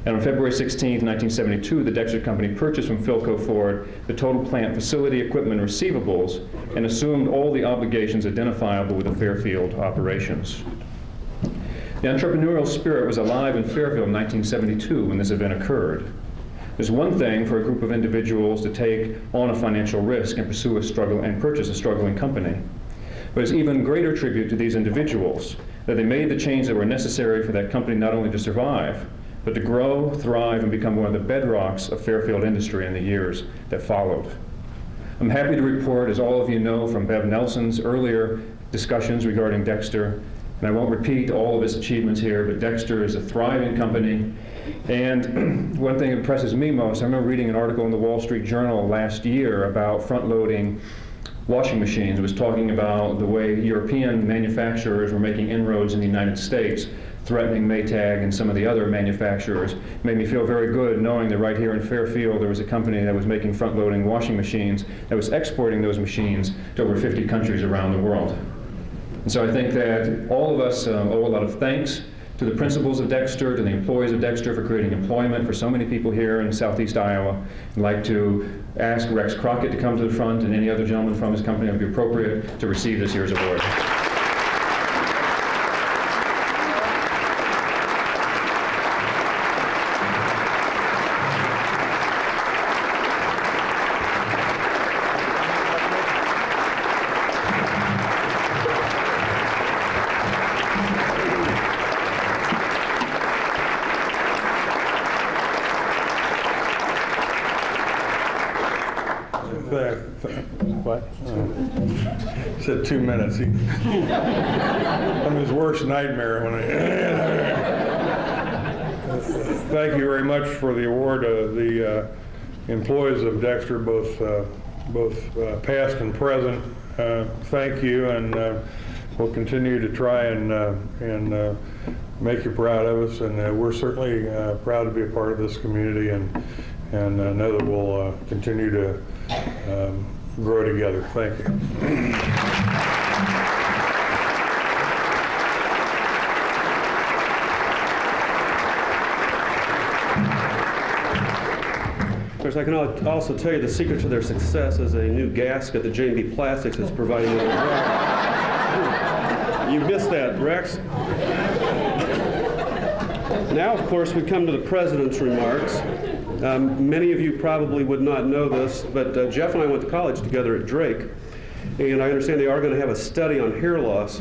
And on February 16, 1972, the Dexter Company purchased from Philco Ford the total plant facility, equipment, and receivables, and assumed all the obligations identifiable with the Fairfield operations. The entrepreneurial spirit was alive in Fairfield in 1972 when this event occurred. It's one thing for a group of individuals to take on a financial risk and pursue a struggle and purchase a struggling company. But it's even greater tribute to these individuals that they made the change that were necessary for that company not only to survive, but to grow, thrive, and become one of the bedrocks of Fairfield industry in the years that followed. I'm happy to report, as all of you know from Bev Nelson's earlier discussions regarding Dexter, and I won't repeat all of his achievements here, but Dexter is a thriving company. And one thing that impresses me most, I remember reading an article in the Wall Street Journal last year about front-loading washing machines. It was talking about the way European manufacturers were making inroads in the United States, threatening Maytag and some of the other manufacturers. It made me feel very good knowing that right here in Fairfield there was a company that was making front-loading washing machines that was exporting those machines to over 50 countries around the world. And so I think that all of us owe a lot of thanks to the principals of Dexter, to the employees of Dexter for creating employment for so many people here in southeast Iowa. I'd like to ask Rex Crockett to come to the front and any other gentleman from his company that would be appropriate to receive this year's award. What? Said 2 minutes. I'm his worst nightmare when Thank you very much for the award. The employees of Dexter, both past and present, thank you, and we'll continue to try and make you proud of us. And we're certainly proud to be a part of this community, and know that we'll continue to grow together. Thank you. Of course, I can also tell you the secret to their success is a new gasket that J&B Plastics is providing. You missed that, Rex. Now, of course, we come to the President's remarks. Many of you probably would not know this, but Jeff and I went to college together at Drake, and I understand they are going to have a study on hair loss.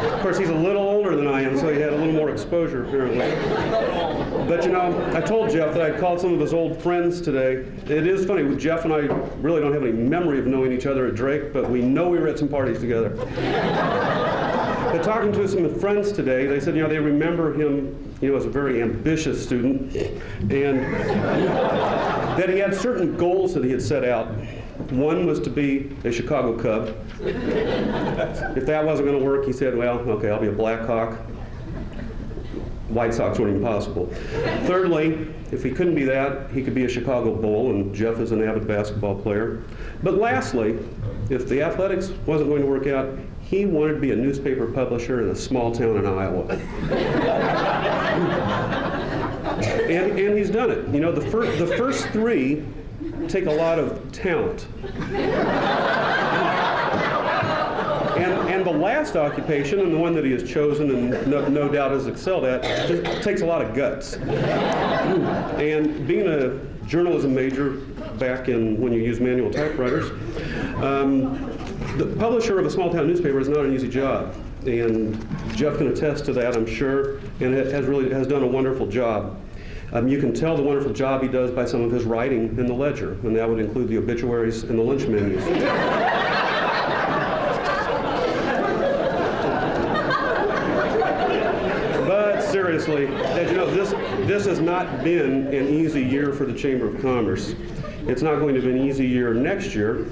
Of course, he's a little older than I am, so he had a little more exposure, apparently. But, you know, I told Jeff that I'd called some of his old friends today. It is funny, Jeff and I really don't have any memory of knowing each other at Drake, but we know we were at some parties together. But talking to some friends today, they said, you know, they remember him, you know, as a very ambitious student, and that he had certain goals that he had set out. One was to be a Chicago Cub. If that wasn't going to work, he said, well, okay, I'll be a Blackhawk. White Sox weren't even possible. Thirdly, if he couldn't be that, he could be a Chicago Bull, and Jeff is an avid basketball player. But lastly, if the athletics wasn't going to work out, he wanted to be a newspaper publisher in a small town in Iowa. and he's done it. You know, the first three take a lot of talent. And the last occupation, and the one that he has chosen and no doubt has excelled at, just takes a lot of guts. And being a journalism major back in when you use manual typewriters, the publisher of a small town newspaper is not an easy job. And Jeff can attest to that, I'm sure, and has done a wonderful job. You can tell the wonderful job he does by some of his writing in the Ledger, and that would include the obituaries and the lynch menus. Seriously, as you know, this has not been an easy year for the Chamber of Commerce. It's not going to be an easy year next year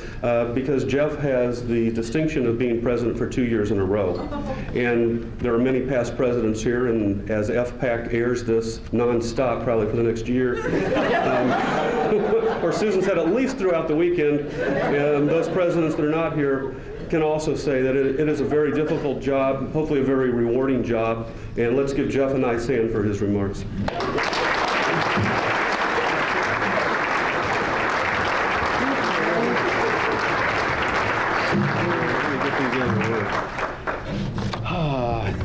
because Jeff has the distinction of being president for 2 years in a row. And there are many past presidents here, and as FPAC airs this nonstop probably for the next year, or Susan said at least throughout the weekend, and those presidents that are not here can also say that it is a very difficult job, hopefully a very rewarding job, and let's give Jeff a nice hand for his remarks.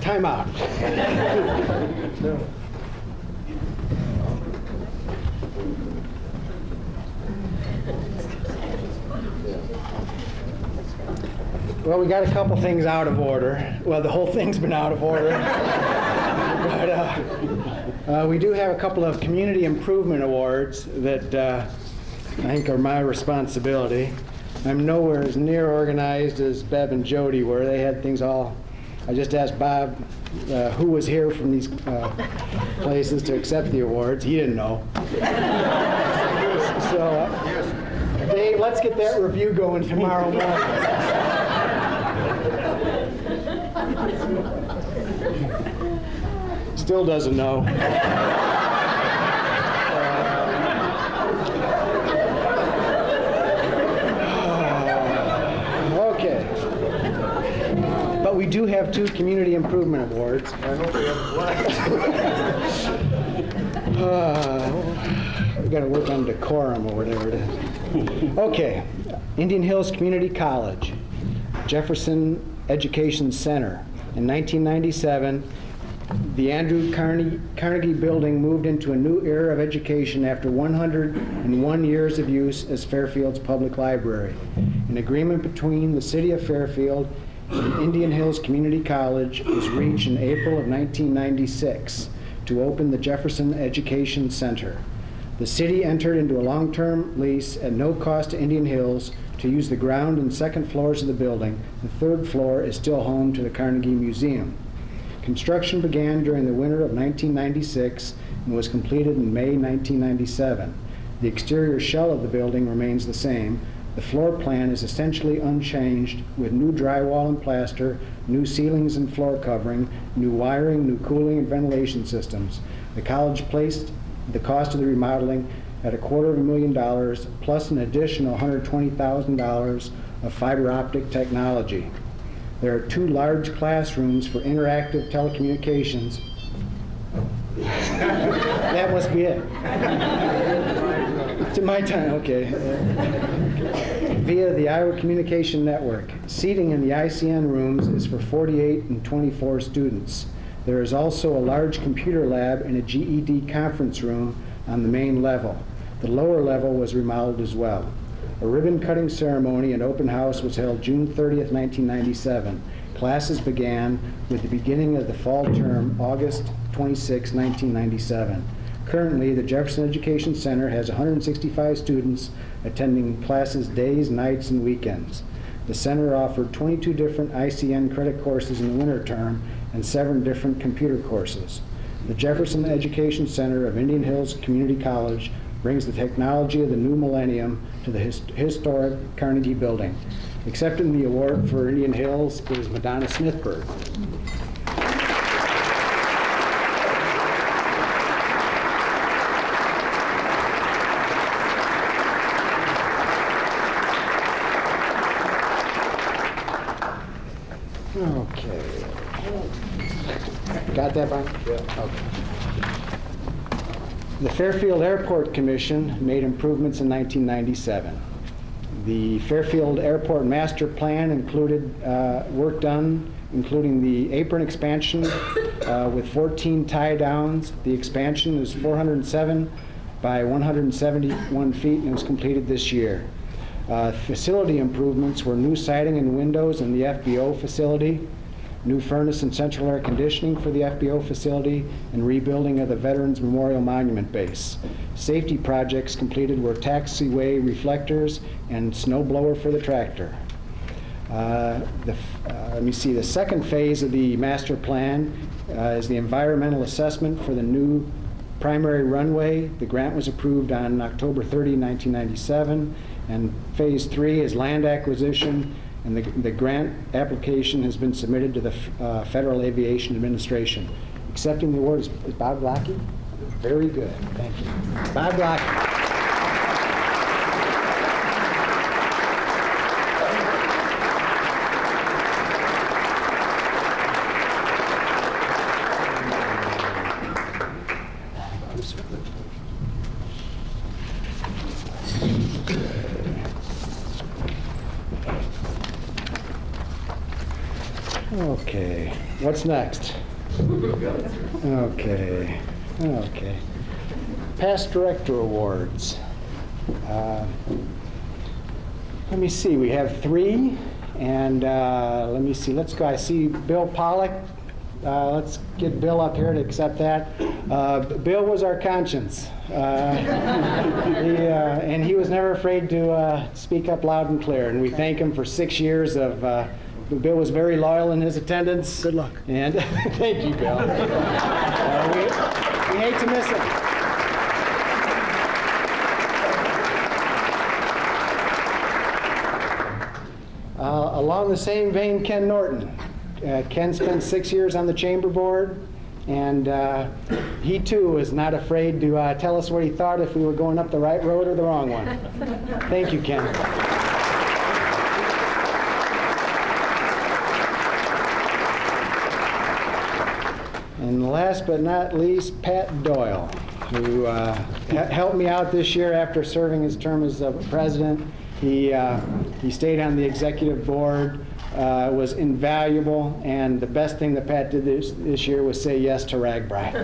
Time out. Well, we got a couple things out of order. Well, the whole thing's been out of order. But we do have a couple of community improvement awards that I think are my responsibility. I'm nowhere as near organized as Bev and Jody were. They had things all. I just asked Bob who was here from these places to accept the awards. He didn't know. So, Dave, let's get that review going tomorrow morning. Still doesn't know. Okay. But we do have 2 community improvement awards. I hope we have we got to work on decorum or whatever it is. Okay. Indian Hills Community College, Jefferson Education Center. In 1997, the Andrew Carnegie Building moved into a new era of education after 101 years of use as Fairfield's public library. An agreement between the City of Fairfield and Indian Hills Community College was reached in April of 1996 to open the Jefferson Education Center. The city entered into a long-term lease at no cost to Indian Hills to use the ground and second floors of the building. The third floor is still home to the Carnegie Museum. Construction began during the winter of 1996 and was completed in May 1997. The exterior shell of the building remains the same. The floor plan is essentially unchanged, with new drywall and plaster, new ceilings and floor covering, new wiring, new cooling and ventilation systems. The college placed the cost of the remodeling at $250,000 plus an additional $120,000 of fiber optic technology. There are 2 large classrooms for interactive telecommunications. That must be it. To my time, okay. Via the Iowa Communication Network. Seating in the ICN rooms is for 48 and 24 students. There is also a large computer lab and a GED conference room on the main level. The lower level was remodeled as well. A ribbon-cutting ceremony and open house was held June 30th, 1997. Classes began with the beginning of the fall term, August 26, 1997. Currently, the Jefferson Education Center has 165 students attending classes days, nights, and weekends. The center offered 22 different ICN credit courses in the winter term and 7 different computer courses. The Jefferson Education Center of Indian Hills Community College brings the technology of the new millennium to the historic Carnegie Building. Accepting the award for Indian Hills is Madonna Smithberg. Okay. Got that, Brian? Yeah. Okay. The Fairfield Airport Commission made improvements in 1997. The Fairfield Airport Master Plan included work done, including the apron expansion with 14 tie downs. The expansion is 407 by 171 feet and it was completed this year. Facility improvements were new siding and windows in the FBO facility, new furnace and central air conditioning for the FBO facility, and rebuilding of the Veterans Memorial Monument Base. Safety projects completed were taxiway reflectors and snow blower for the tractor. Let me see, the second phase of the master plan is the environmental assessment for the new primary runway. The grant was approved on October 30, 1997. And phase 3 is land acquisition, and the grant application has been submitted to the Federal Aviation Administration. Accepting the award is Bob Glocke. Very good, thank you. Bob Glocke. Okay, what's next? Okay. Past Director Awards. Let me see, we have 3, and let me see, let's go. I see Bill Pollock. Let's get Bill up here to accept that. Bill was our conscience. And he was never afraid to speak up loud and clear, and we thank him for 6 years of Bill was very loyal in his attendance. Good luck. And thank you, Bill. We hate to miss him. Along the same vein, Ken Norton. Ken spent 6 years on the chamber board, and he too was not afraid to tell us what he thought if we were going up the right road or the wrong one. Thank you, Ken. And last but not least, Pat Doyle, who helped me out this year after serving his term as president. He stayed on the executive board, was invaluable, and the best thing that Pat did this year was say yes to RAGBRAI. So,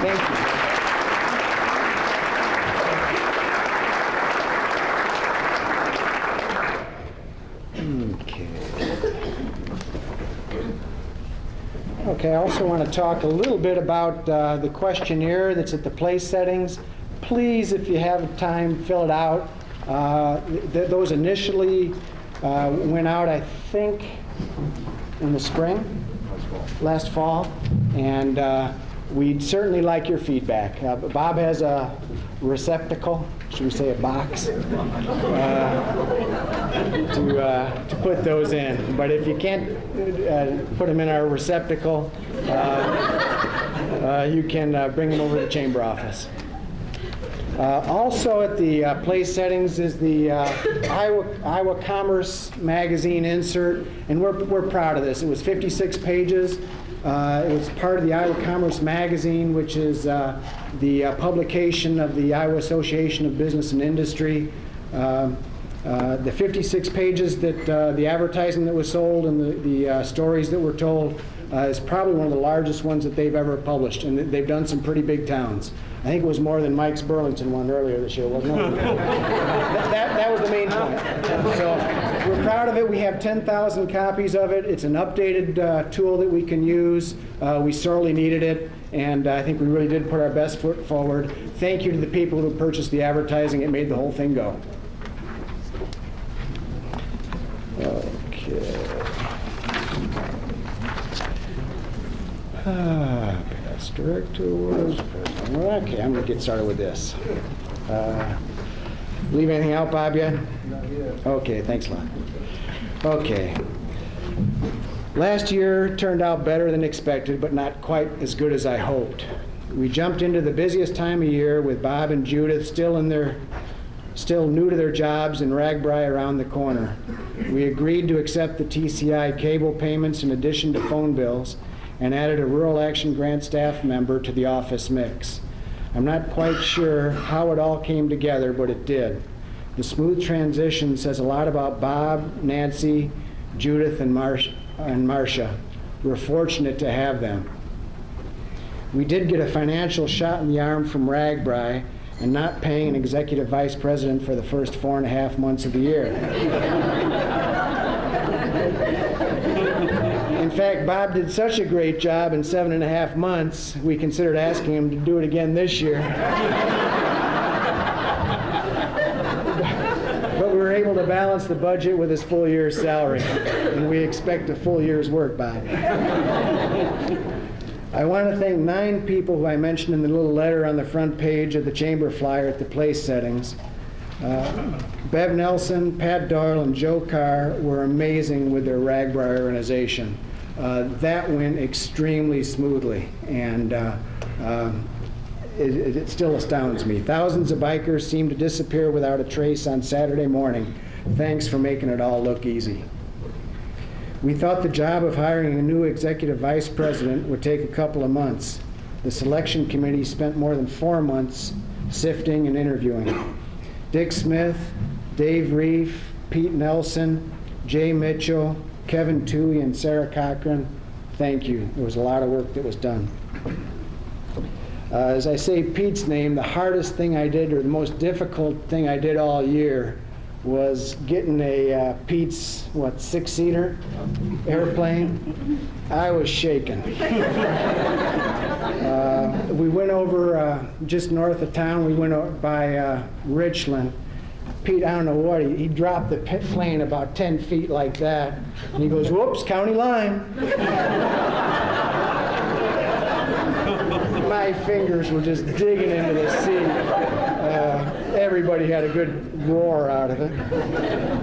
thank you. Okay, I also want to talk a little bit about the questionnaire that's at the place settings. Please, if you have time, fill it out. Those initially went out, I think, in the spring, last fall, and we'd certainly like your feedback. Bob has a receptacle, should we say a box, to put those in. But if you can't put them in our receptacle, you can bring them over to the chamber office. Also at the place settings is the Iowa Commerce Magazine insert, and we're proud of this. It was 56 pages. It was part of the Iowa Commerce Magazine, which is the publication of the Iowa Association of Business and Industry. The 56 pages that the advertising that was sold and the stories that were told is probably one of the largest ones that they've ever published, and they've done some pretty big towns. I think it was more than Mike's Burlington one earlier this year, wasn't it? that was the main point. So we're proud of it. We have 10,000 copies of it. It's an updated tool that we can use. We sorely needed it, and I think we really did put our best foot forward. Thank you to the people who purchased the advertising. It made the whole thing go. Okay. Past director was. Okay, I'm going to get started with this. Leave anything out, Bob, yet? Not yet. Okay, thanks a lot. Okay. Last year turned out better than expected, but not quite as good as I hoped. We jumped into the busiest time of year with Bob and Judith still new to their jobs and RAGBRAI around the corner. We agreed to accept the TCI cable payments in addition to phone bills, and added a Rural Action Grant staff member to the office mix. I'm not quite sure how it all came together, but it did. The smooth transition says a lot about Bob, Nancy, Judith, and Marcia. We're fortunate to have them. We did get a financial shot in the arm from RAGBRAI and not paying an executive vice president for the first 4.5 months of the year. In fact, Bob did such a great job in 7.5 months, we considered asking him to do it again this year. But we were able to balance the budget with his full year's salary, and we expect a full year's work, Bob. I want to thank 9 people who I mentioned in the little letter on the front page of the chamber flyer at the place settings. Bev Nelson, Pat Doyle, and Joe Carr were amazing with their RAGBRAI organization. That went extremely smoothly, and it still astounds me. Thousands of bikers seemed to disappear without a trace on Saturday morning. Thanks for making it all look easy. We thought the job of hiring a new executive vice president would take a couple of months. The selection committee spent more than 4 months sifting and interviewing. Dick Smith, Dave Reiff, Pete Nelson, Jay Mitchell, Kevin Toohey, and Sarah Cochran, thank you. There was a lot of work that was done. As I say Pete's name, the hardest thing I did, or the most difficult thing I did all year, was getting a Pete's, 6-seater airplane. I was shaking. We went over just north of town. We went over by Richland. Pete, I don't know what, he dropped the plane about 10 feet like that, and he goes, whoops, county line. My fingers were just digging into the seat. Everybody had a good roar out of it.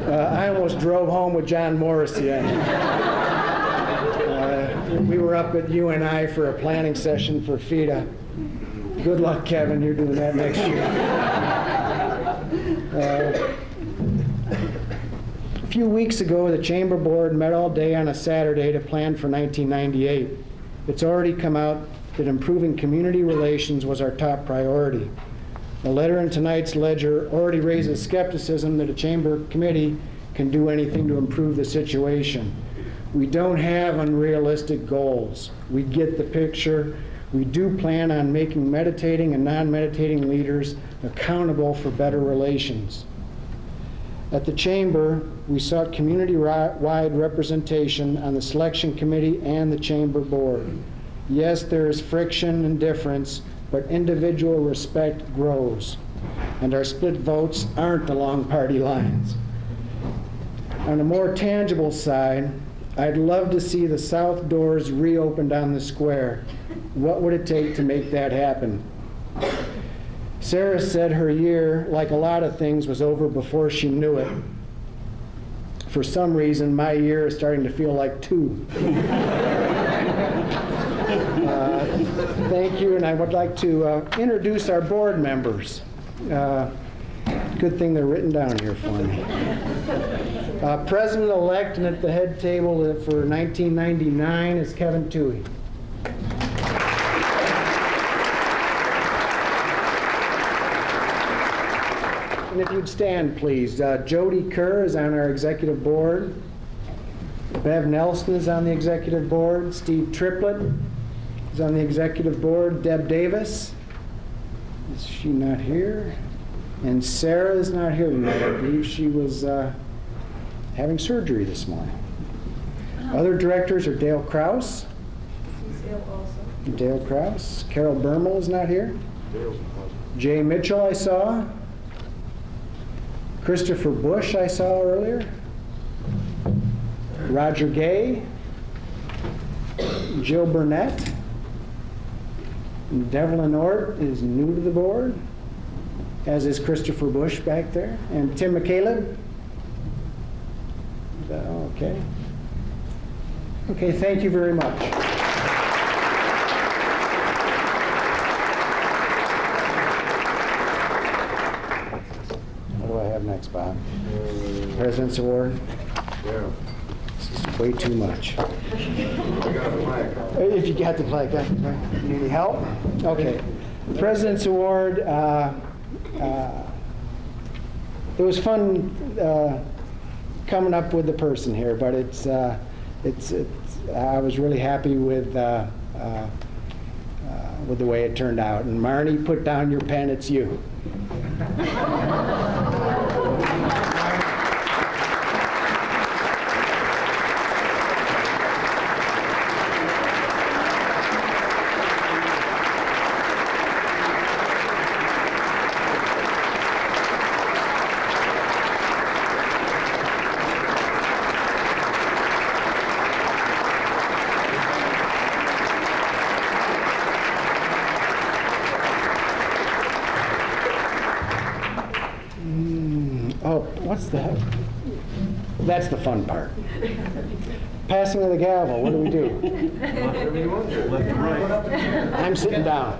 I almost drove home with John Morrissey. We were up at UNI for a planning session for FIDA. Good luck, Kevin, you're doing that next year. A few weeks ago, the Chamber Board met all day on a Saturday to plan for 1998. It's already come out that improving community relations was our top priority. The letter in tonight's ledger already raises skepticism that a Chamber committee can do anything to improve the situation. We don't have unrealistic goals. We get the picture. We do plan on making meditating and non-meditating leaders accountable for better relations. At the Chamber, we sought community-wide representation on the selection committee and the Chamber board. Yes, there is friction and difference, but individual respect grows, and our split votes aren't along party lines. On a more tangible side, I'd love to see the south doors reopened on the square. What would it take to make that happen? Sarah said her year, like a lot of things, was over before she knew it. For some reason, my year is starting to feel like 2. Thank you, and I would like to introduce our board members. Good thing they're written down here for me. President-elect and at the head table for 1999 is Kevin Toohey. And if you'd stand, please. Jody Kerr is on our executive board. Bev Nelson is on the executive board. Steve Triplett is on the executive board. Deb Davis, is she not here? And Sarah is not here tonight. I believe she was having surgery this morning. Other directors are Dale Kraus. Dale Kraus. Carol Bermel is not here. Jay Mitchell I saw. Christopher Bush I saw earlier. Roger Gay. Jill Burnett. Devlin Ort is new to the board, as is Christopher Bush back there. And Tim McCaleb. Okay. Okay, thank you very much. What do I have next, Bob? President's Award? Yeah. This is way too much. If you got the plaque, you need any help? Okay. President's Award, it was fun coming up with the person here, but I was really happy with the way it turned out. And Marnie, put down your pen, it's you. That's the fun part. Passing of the gavel, what do we do? Left to right. I'm sitting down.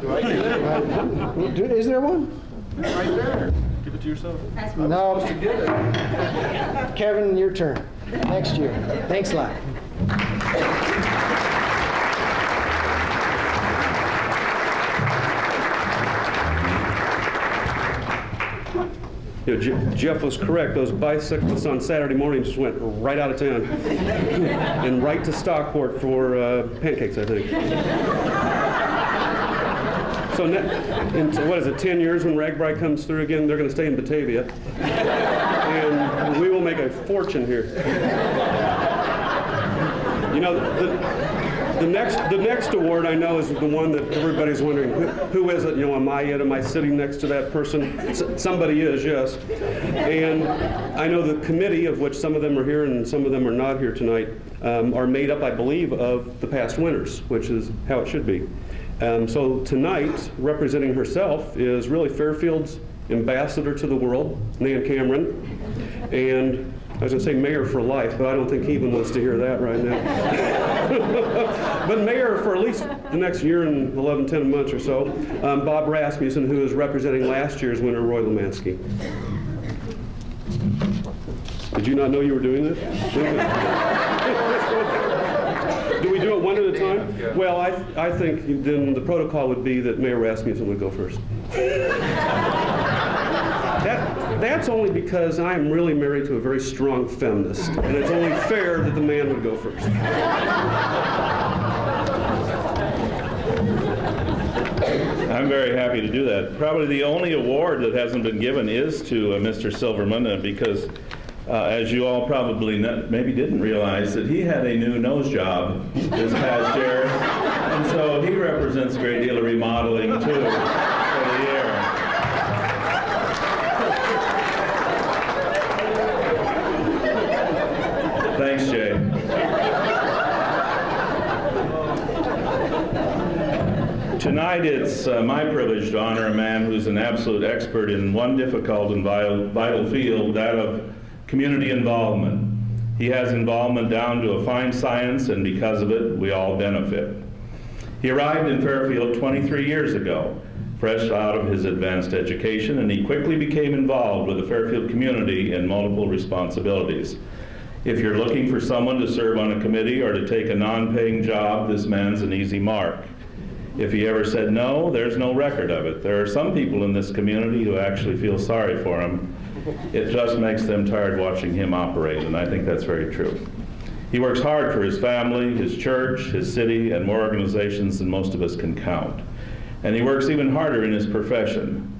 Is there one? Right there. Give it to yourself. No. Kevin, your turn. Next year. Thanks a lot. Jeff was correct. Those bicyclists on Saturday morning just went right out of town and right to Stockport for pancakes, I think. So what is it, 10 years when Ragbri comes through again, they're going to stay in Batavia. And we will make a fortune here. You know, the next award I know is the one that everybody's wondering, who is it? You know, am I it? Am I sitting next to that person? Somebody is, yes. And I know the committee, of which some of them are here and some of them are not here tonight, are made up, I believe, of the past winners, which is how it should be. So tonight, representing herself is really Fairfield's ambassador to the world, Nan Cameron, and I was going to say mayor for life, but I don't think he even wants to hear that right now. But mayor for at least the next year and 11, 10 months or so, Bob Rasmussen, who is representing last year's winner, Roy Lemansky. Did you not know you were doing this? Do we do it one at a time? Yeah. Well, I think then the protocol would be that Mayor Rasmussen would go first. That's only because I'm really married to a very strong feminist, and it's only fair that the man would go first. I'm very happy to do that. Probably the only award that hasn't been given is to Mr. Silverman, because As you all probably maybe didn't realize, that he had a new nose job this past year, and so he represents a great deal of remodeling too for the year. Thanks, Jay. Tonight it's my privilege to honor a man who's an absolute expert in one difficult and vital field, that of community involvement. He has involvement down to a fine science, and because of it, we all benefit. He arrived in Fairfield 23 years ago, fresh out of his advanced education, and he quickly became involved with the Fairfield community in multiple responsibilities. If you're looking for someone to serve on a committee or to take a non-paying job, this man's an easy mark. If he ever said no, there's no record of it. There are some people in this community who actually feel sorry for him. It just makes them tired watching him operate, and I think that's very true. He works hard for his family, his church, his city, and more organizations than most of us can count. And he works even harder in his profession.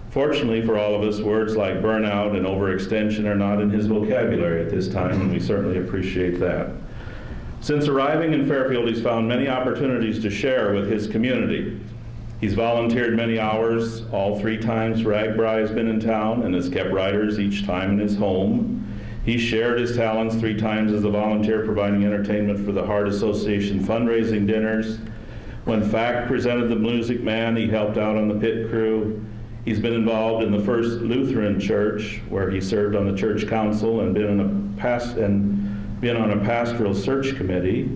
Fortunately for all of us, words like burnout and overextension are not in his vocabulary at this time, and we certainly appreciate that. Since arriving in Fairfield, he's found many opportunities to share with his community. He's volunteered many hours, all 3 times Ragbri has been in town, and has kept riders each time in his home. He shared his talents 3 times as a volunteer, providing entertainment for the Heart Association fundraising dinners. When FACT presented the Music Man, he helped out on the pit crew. He's been involved in the First Lutheran Church, where he served on the church council and been on a pastoral search committee.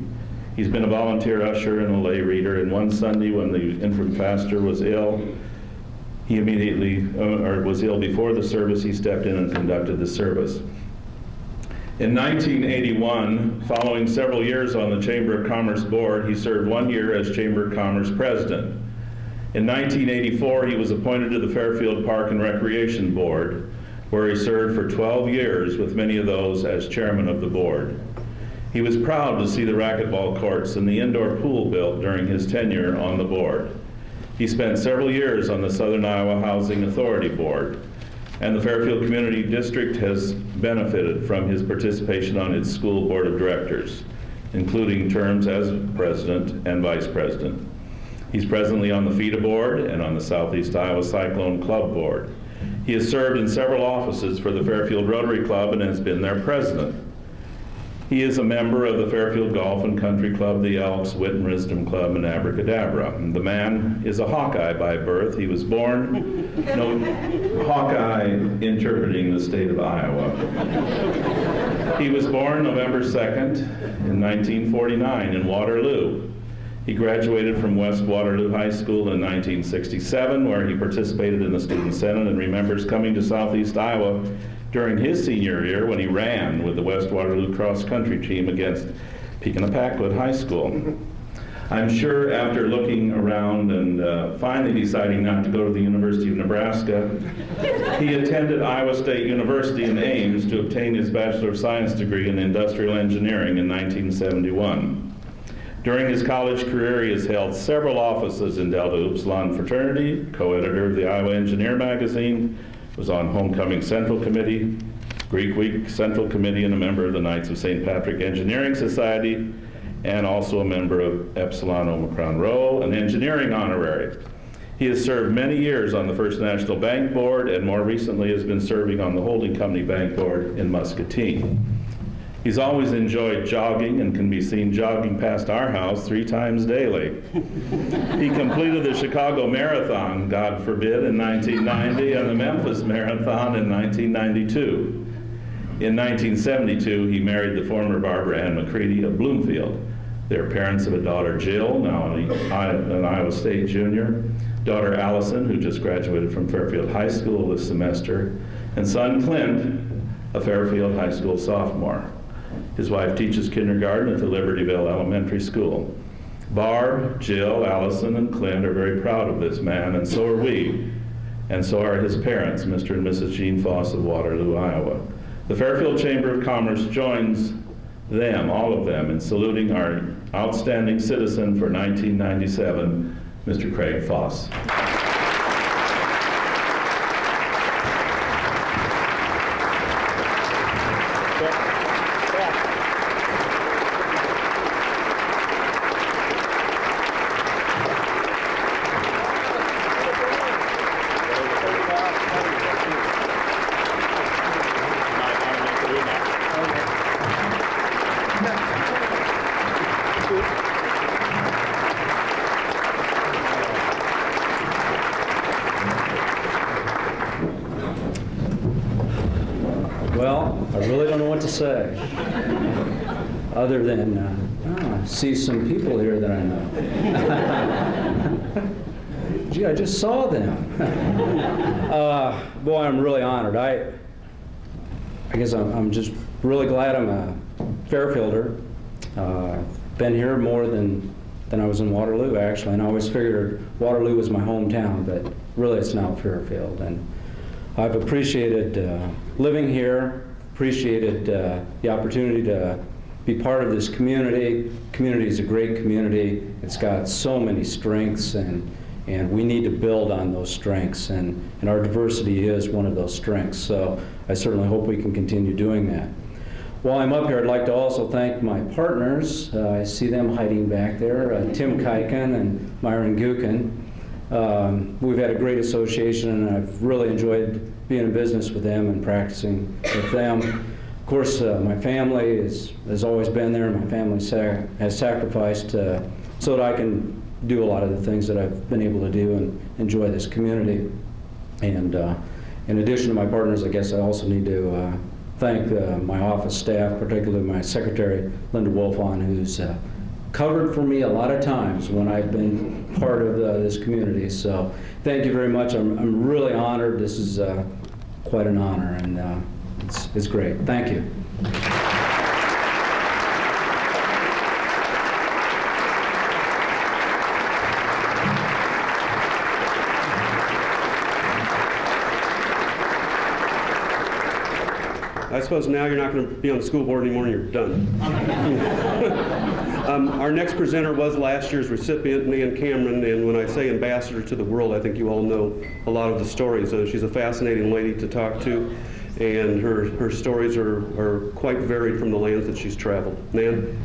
He's been a volunteer usher and a lay reader, and one Sunday when the interim pastor was ill, he immediately, or was ill before the service, he stepped in and conducted the service. In 1981, following several years on the Chamber of Commerce board, he served 1 year as Chamber of Commerce president. In 1984, he was appointed to the Fairfield Park and Recreation Board, where he served for 12 years, with many of those as chairman of the board. He was proud to see the racquetball courts and the indoor pool built during his tenure on the board. He spent several years on the Southern Iowa Housing Authority Board, and the Fairfield Community District has benefited from his participation on its school board of directors, including terms as president and vice president. He's presently on the FIDA board and on the Southeast Iowa Cyclone Club board. He has served in several offices for the Fairfield Rotary Club and has been their president. He is a member of the Fairfield Golf and Country Club, the Elks, Wit and Wisdom Club, and Abracadabra. The man is a Hawkeye by birth. He was born, Hawkeye interpreting the state of Iowa. He was born November 2nd in 1949 in Waterloo. He graduated from West Waterloo High School in 1967, where he participated in the Student Senate, and remembers coming to Southeast Iowa during his senior year when he ran with the West Waterloo cross-country team against Peekanapaquid High School. I'm sure after looking around and finally deciding not to go to the University of Nebraska, he attended Iowa State University in Ames to obtain his Bachelor of Science degree in Industrial Engineering in 1971. During his college career, he has held several offices in Delta Upsilon fraternity, co-editor of the Iowa Engineer magazine, was on Homecoming Central Committee, Greek Week Central Committee, and a member of the Knights of St. Patrick Engineering Society, and also a member of Epsilon Omicron Rho, an engineering honorary. He has served many years on the First National Bank Board, and more recently has been serving on the Holding Company Bank Board in Muscatine. He's always enjoyed jogging and can be seen jogging past our house 3 times daily. He completed the Chicago Marathon, God forbid, in 1990 and the Memphis Marathon in 1992. In 1972, he married the former Barbara Ann McCready of Bloomfield. They're parents of a daughter, Jill, now an Iowa State junior, daughter Allison, who just graduated from Fairfield High School this semester, and son Clint, a Fairfield High School sophomore. His wife teaches kindergarten at the Libertyville Elementary School. Barb, Jill, Allison, and Clint are very proud of this man, and so are we. And so are his parents, Mr. and Mrs. Jean Foss of Waterloo, Iowa. The Fairfield Chamber of Commerce joins them, all of them, in saluting our outstanding citizen for 1997, Mr. Craig Foss. Well, I really don't know what to say, other than I see some people here that I know. Gee, I just saw them. Boy, I'm really honored. I guess I'm just really glad I'm a Fairfielder. Been here more than I was in Waterloo, actually, and I always figured Waterloo was my hometown, but really it's now Fairfield. And I've appreciated living here, appreciated the opportunity to be part of this community. Community is a great community. It's got so many strengths, and we need to build on those strengths, and our diversity is one of those strengths. So I certainly hope we can continue doing that. While I'm up here, I'd like to also thank my partners. I see them hiding back there, Tim Kiken and Myron Gukin. We've had a great association, and I've really enjoyed being in business with them and practicing with them. Of course, my family has always been there. My family has sacrificed so that I can do a lot of the things that I've been able to do and enjoy this community. And in addition to my partners, I guess I also need to thank my office staff, particularly my secretary, Linda Wolfon, who's covered for me a lot of times when I've been part of this community. So thank you very much. I'm really honored. This is quite an honor, and it's great. Thank you. I suppose now you're not going to be on the school board anymore and you're done. Our next presenter was last year's recipient, Nan Cameron, and when I say ambassador to the world, I think you all know a lot of the stories. She's a fascinating lady to talk to, and her stories are quite varied from the lands that she's traveled. Nan?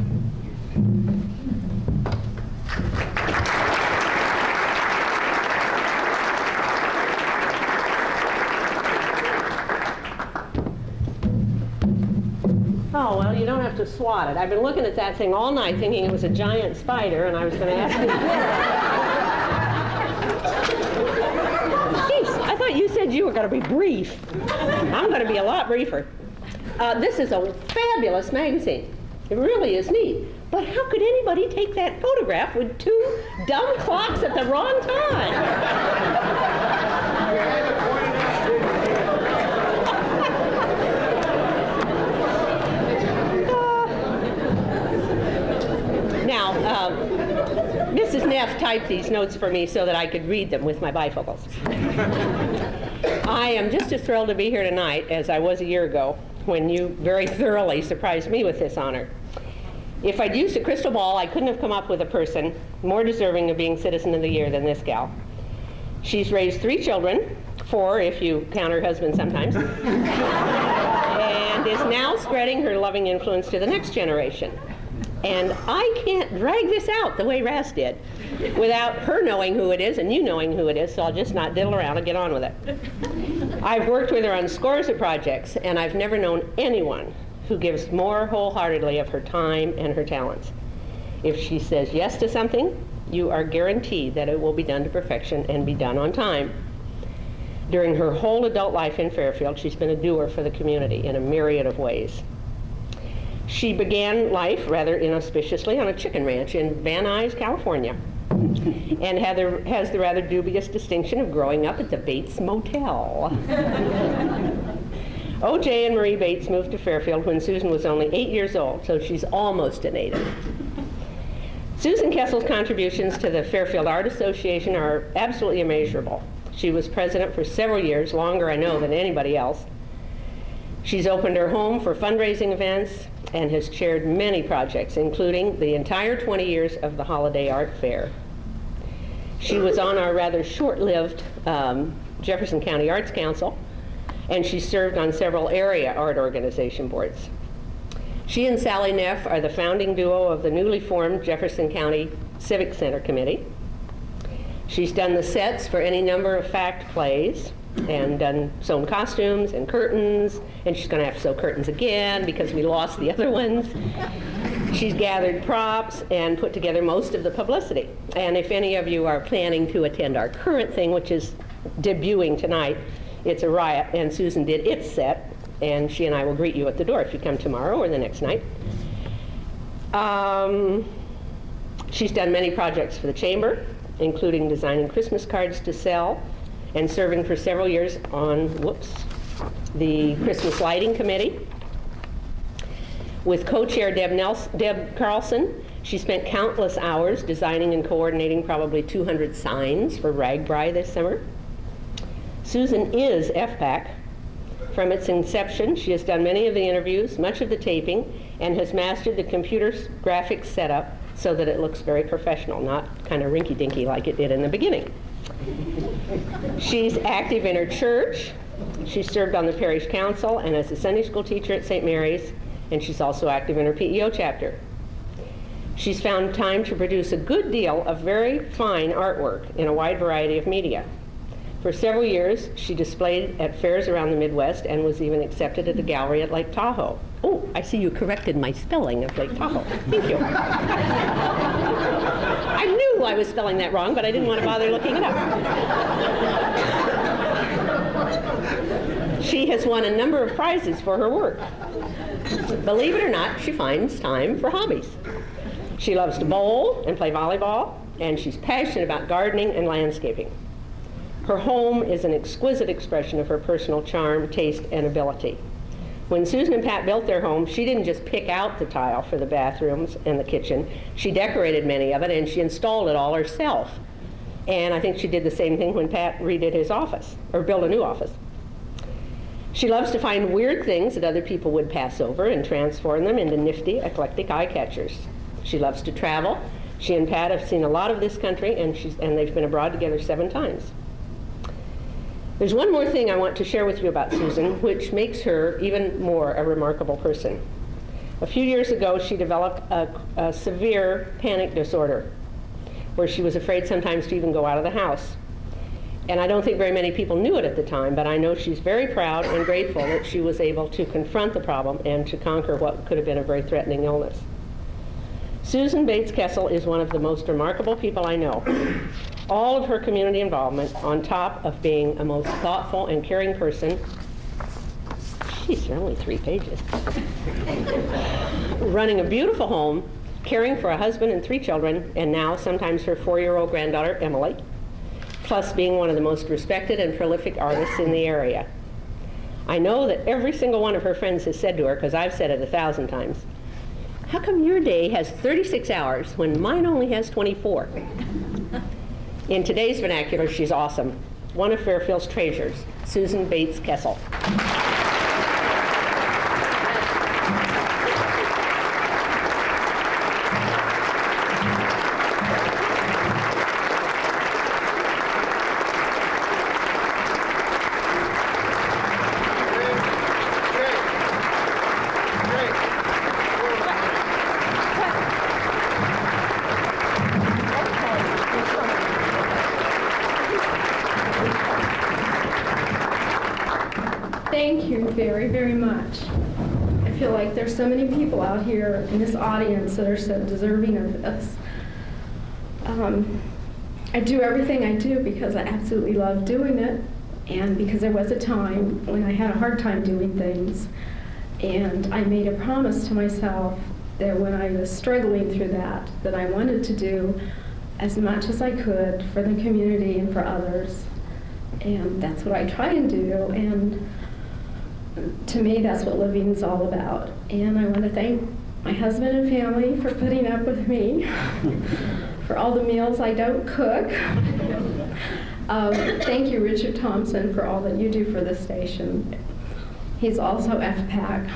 Oh, well, you don't have to swat it. I've been looking at that thing all night thinking it was a giant spider, and I was going to ask you. Jeez, I thought you said you were going to be brief. I'm going to be a lot briefer. This is a fabulous magazine. It really is neat. But how could anybody take that photograph with two dumb clocks at the wrong time? Now, Mrs. Neff typed these notes for me so that I could read them with my bifocals. I am just as thrilled to be here tonight as I was a year ago when you very thoroughly surprised me with this honor. If I'd used a crystal ball, I couldn't have come up with a person more deserving of being Citizen of the Year than this gal. She's raised 3 children, 4 if you count her husband sometimes, and is now spreading her loving influence to the next generation. And I can't drag this out the way Raz did without her knowing who it is and you knowing who it is, so I'll just not diddle around and get on with it. I've worked with her on scores of projects, and I've never known anyone who gives more wholeheartedly of her time and her talents. If she says yes to something, you are guaranteed that it will be done to perfection and be done on time. During her whole adult life in Fairfield, she's been a doer for the community in a myriad of ways. She began life rather inauspiciously on a chicken ranch in Van Nuys, California, and has the rather dubious distinction of growing up at the Bates Motel. O.J. and Marie Bates moved to Fairfield when Susan was only 8 years old, so she's almost a native. Susan Kessel's contributions to the Fairfield Art Association are absolutely immeasurable. She was president for several years, longer I know than anybody else. She's opened her home for fundraising events and has chaired many projects, including the entire 20 years of the Holiday Art Fair. She was on our rather short-lived Jefferson County Arts Council, and she served on several area art organization boards. She and Sally Neff are the founding duo of the newly formed Jefferson County Civic Center Committee. She's done the sets for any number of fact plays and done sewn costumes and curtains, and she's going to have to sew curtains again because we lost the other ones. She's gathered props and put together most of the publicity. And if any of you are planning to attend our current thing, which is debuting tonight, it's a riot, and Susan did its set, and she and I will greet you at the door if you come tomorrow or the next night. She's done many projects for the chamber, including designing Christmas cards to sell and serving for several years on, the Christmas Lighting Committee. With co-chair Deb Carlson, she spent countless hours designing and coordinating probably 200 signs for RAGBRAI this summer. Susan is FPAC. From its inception, she has done many of the interviews, much of the taping, and has mastered the computer graphics setup so that it looks very professional, not kind of rinky-dinky like it did in the beginning. She's active in her church. She served on the parish council and as a Sunday school teacher at St. Mary's, and she's also active in her PEO chapter. She's found time to produce a good deal of very fine artwork in a wide variety of media. For several years, she displayed at fairs around the Midwest and was even accepted at a gallery at Lake Tahoe. Oh, I see you corrected my spelling of Lake Tahoe. Thank you. I knew I was spelling that wrong, but I didn't want to bother looking it up. She has won a number of prizes for her work. Believe it or not, she finds time for hobbies. She loves to bowl and play volleyball, and she's passionate about gardening and landscaping. Her home is an exquisite expression of her personal charm, taste, and ability. When Susan and Pat built their home, she didn't just pick out the tile for the bathrooms and the kitchen. She decorated many of it, and she installed it all herself. And I think she did the same thing when Pat redid his office, or built a new office. She loves to find weird things that other people would pass over and transform them into nifty, eclectic eye catchers. She loves to travel. She and Pat have seen a lot of this country, and they've been abroad together 7 times. There's one more thing I want to share with you about Susan, which makes her even more a remarkable person. A few years ago, she developed a severe panic disorder, where she was afraid sometimes to even go out of the house. And I don't think very many people knew it at the time, but I know she's very proud and grateful that she was able to confront the problem and to conquer what could have been a very threatening illness. Susan Bates Kessel is one of the most remarkable people I know. All of her community involvement, on top of being a most thoughtful and caring person, they're only 3 pages, running a beautiful home, caring for a husband and 3 children, and now sometimes her 4-year-old granddaughter, Emily, plus being one of the most respected and prolific artists in the area. I know that every single one of her friends has said to her, because I've said it 1,000 times, how come your day has 36 hours when mine only has 24? In today's vernacular, she's awesome. One of Fairfield's treasures, Susan Bates Kessel. Thank you very, very much. I feel like there's so many people out here in this audience that are so deserving of this. I do everything I do because I absolutely love doing it, and because there was a time when I had a hard time doing things, and I made a promise to myself that when I was struggling through that I wanted to do as much as I could for the community and for others. And that's what I try and do, and to me, that's what living is all about. And I want to thank my husband and family for putting up with me, for all the meals I don't cook. Thank you, Richard Thompson, for all that you do for the station. He's also FPAC.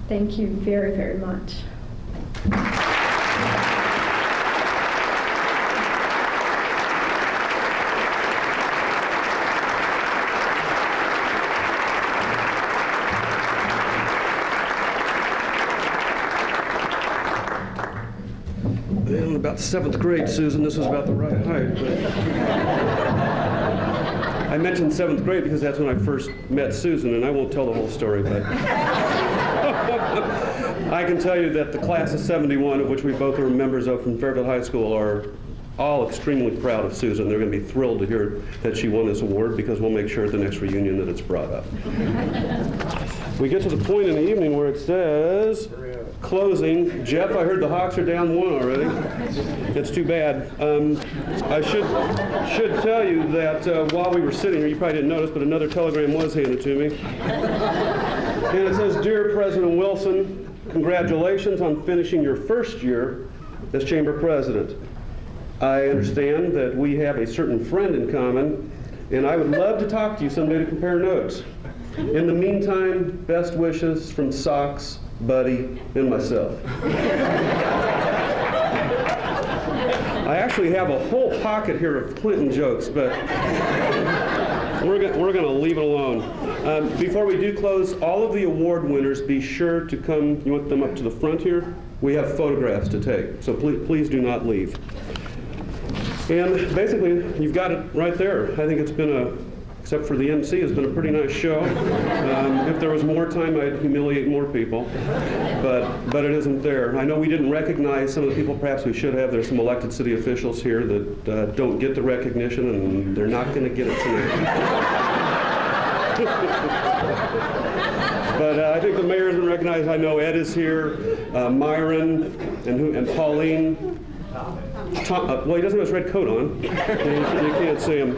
Thank you very, very much. In about 7th grade, Susan, this was about the right height. I mentioned 7th grade because that's when I first met Susan, and I won't tell the whole story, but I can tell you that the class of '71, of which we both are members of from Fairfield High School, are all extremely proud of Susan. They're going to be thrilled to hear that she won this award, because we'll make sure at the next reunion that it's brought up. We get to the point in the evening where it says closing. Jeff, I heard the Hawks are down 1 already. It's too bad. I should tell you that while we were sitting here, you probably didn't notice, but another telegram was handed to me. And it says, "Dear President Wilson, congratulations on finishing your first year as Chamber President. I understand that we have a certain friend in common, and I would love to talk to you someday to compare notes. In the meantime, best wishes from Socks, Buddy, and myself." I actually have a whole pocket here of Clinton jokes, but we're going to leave it alone. Before we do close, all of the award winners, be sure to come. You want them up to the front here? We have photographs to take, so please do not leave. And basically, you've got it right there. I think it's been except for the MC, it's been a pretty nice show. If there was more time, I'd humiliate more people, but it isn't there. I know we didn't recognize some of the people perhaps we should have. There's some elected city officials here that don't get the recognition, and they're not going to get it tonight. But I think the mayor's been recognized. I know Ed is here, Myron, and Pauline. Tom, well, he doesn't have his red coat on. You can't see him.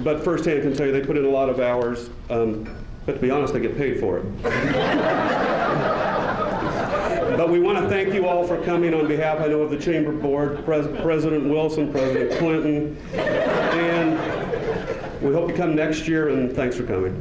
But firsthand can tell you they put in a lot of hours. But to be honest, they get paid for it. But we want to thank you all for coming on behalf, I know, of the Chamber Board, President Wilson, President Clinton, and we hope you come next year, and thanks for coming.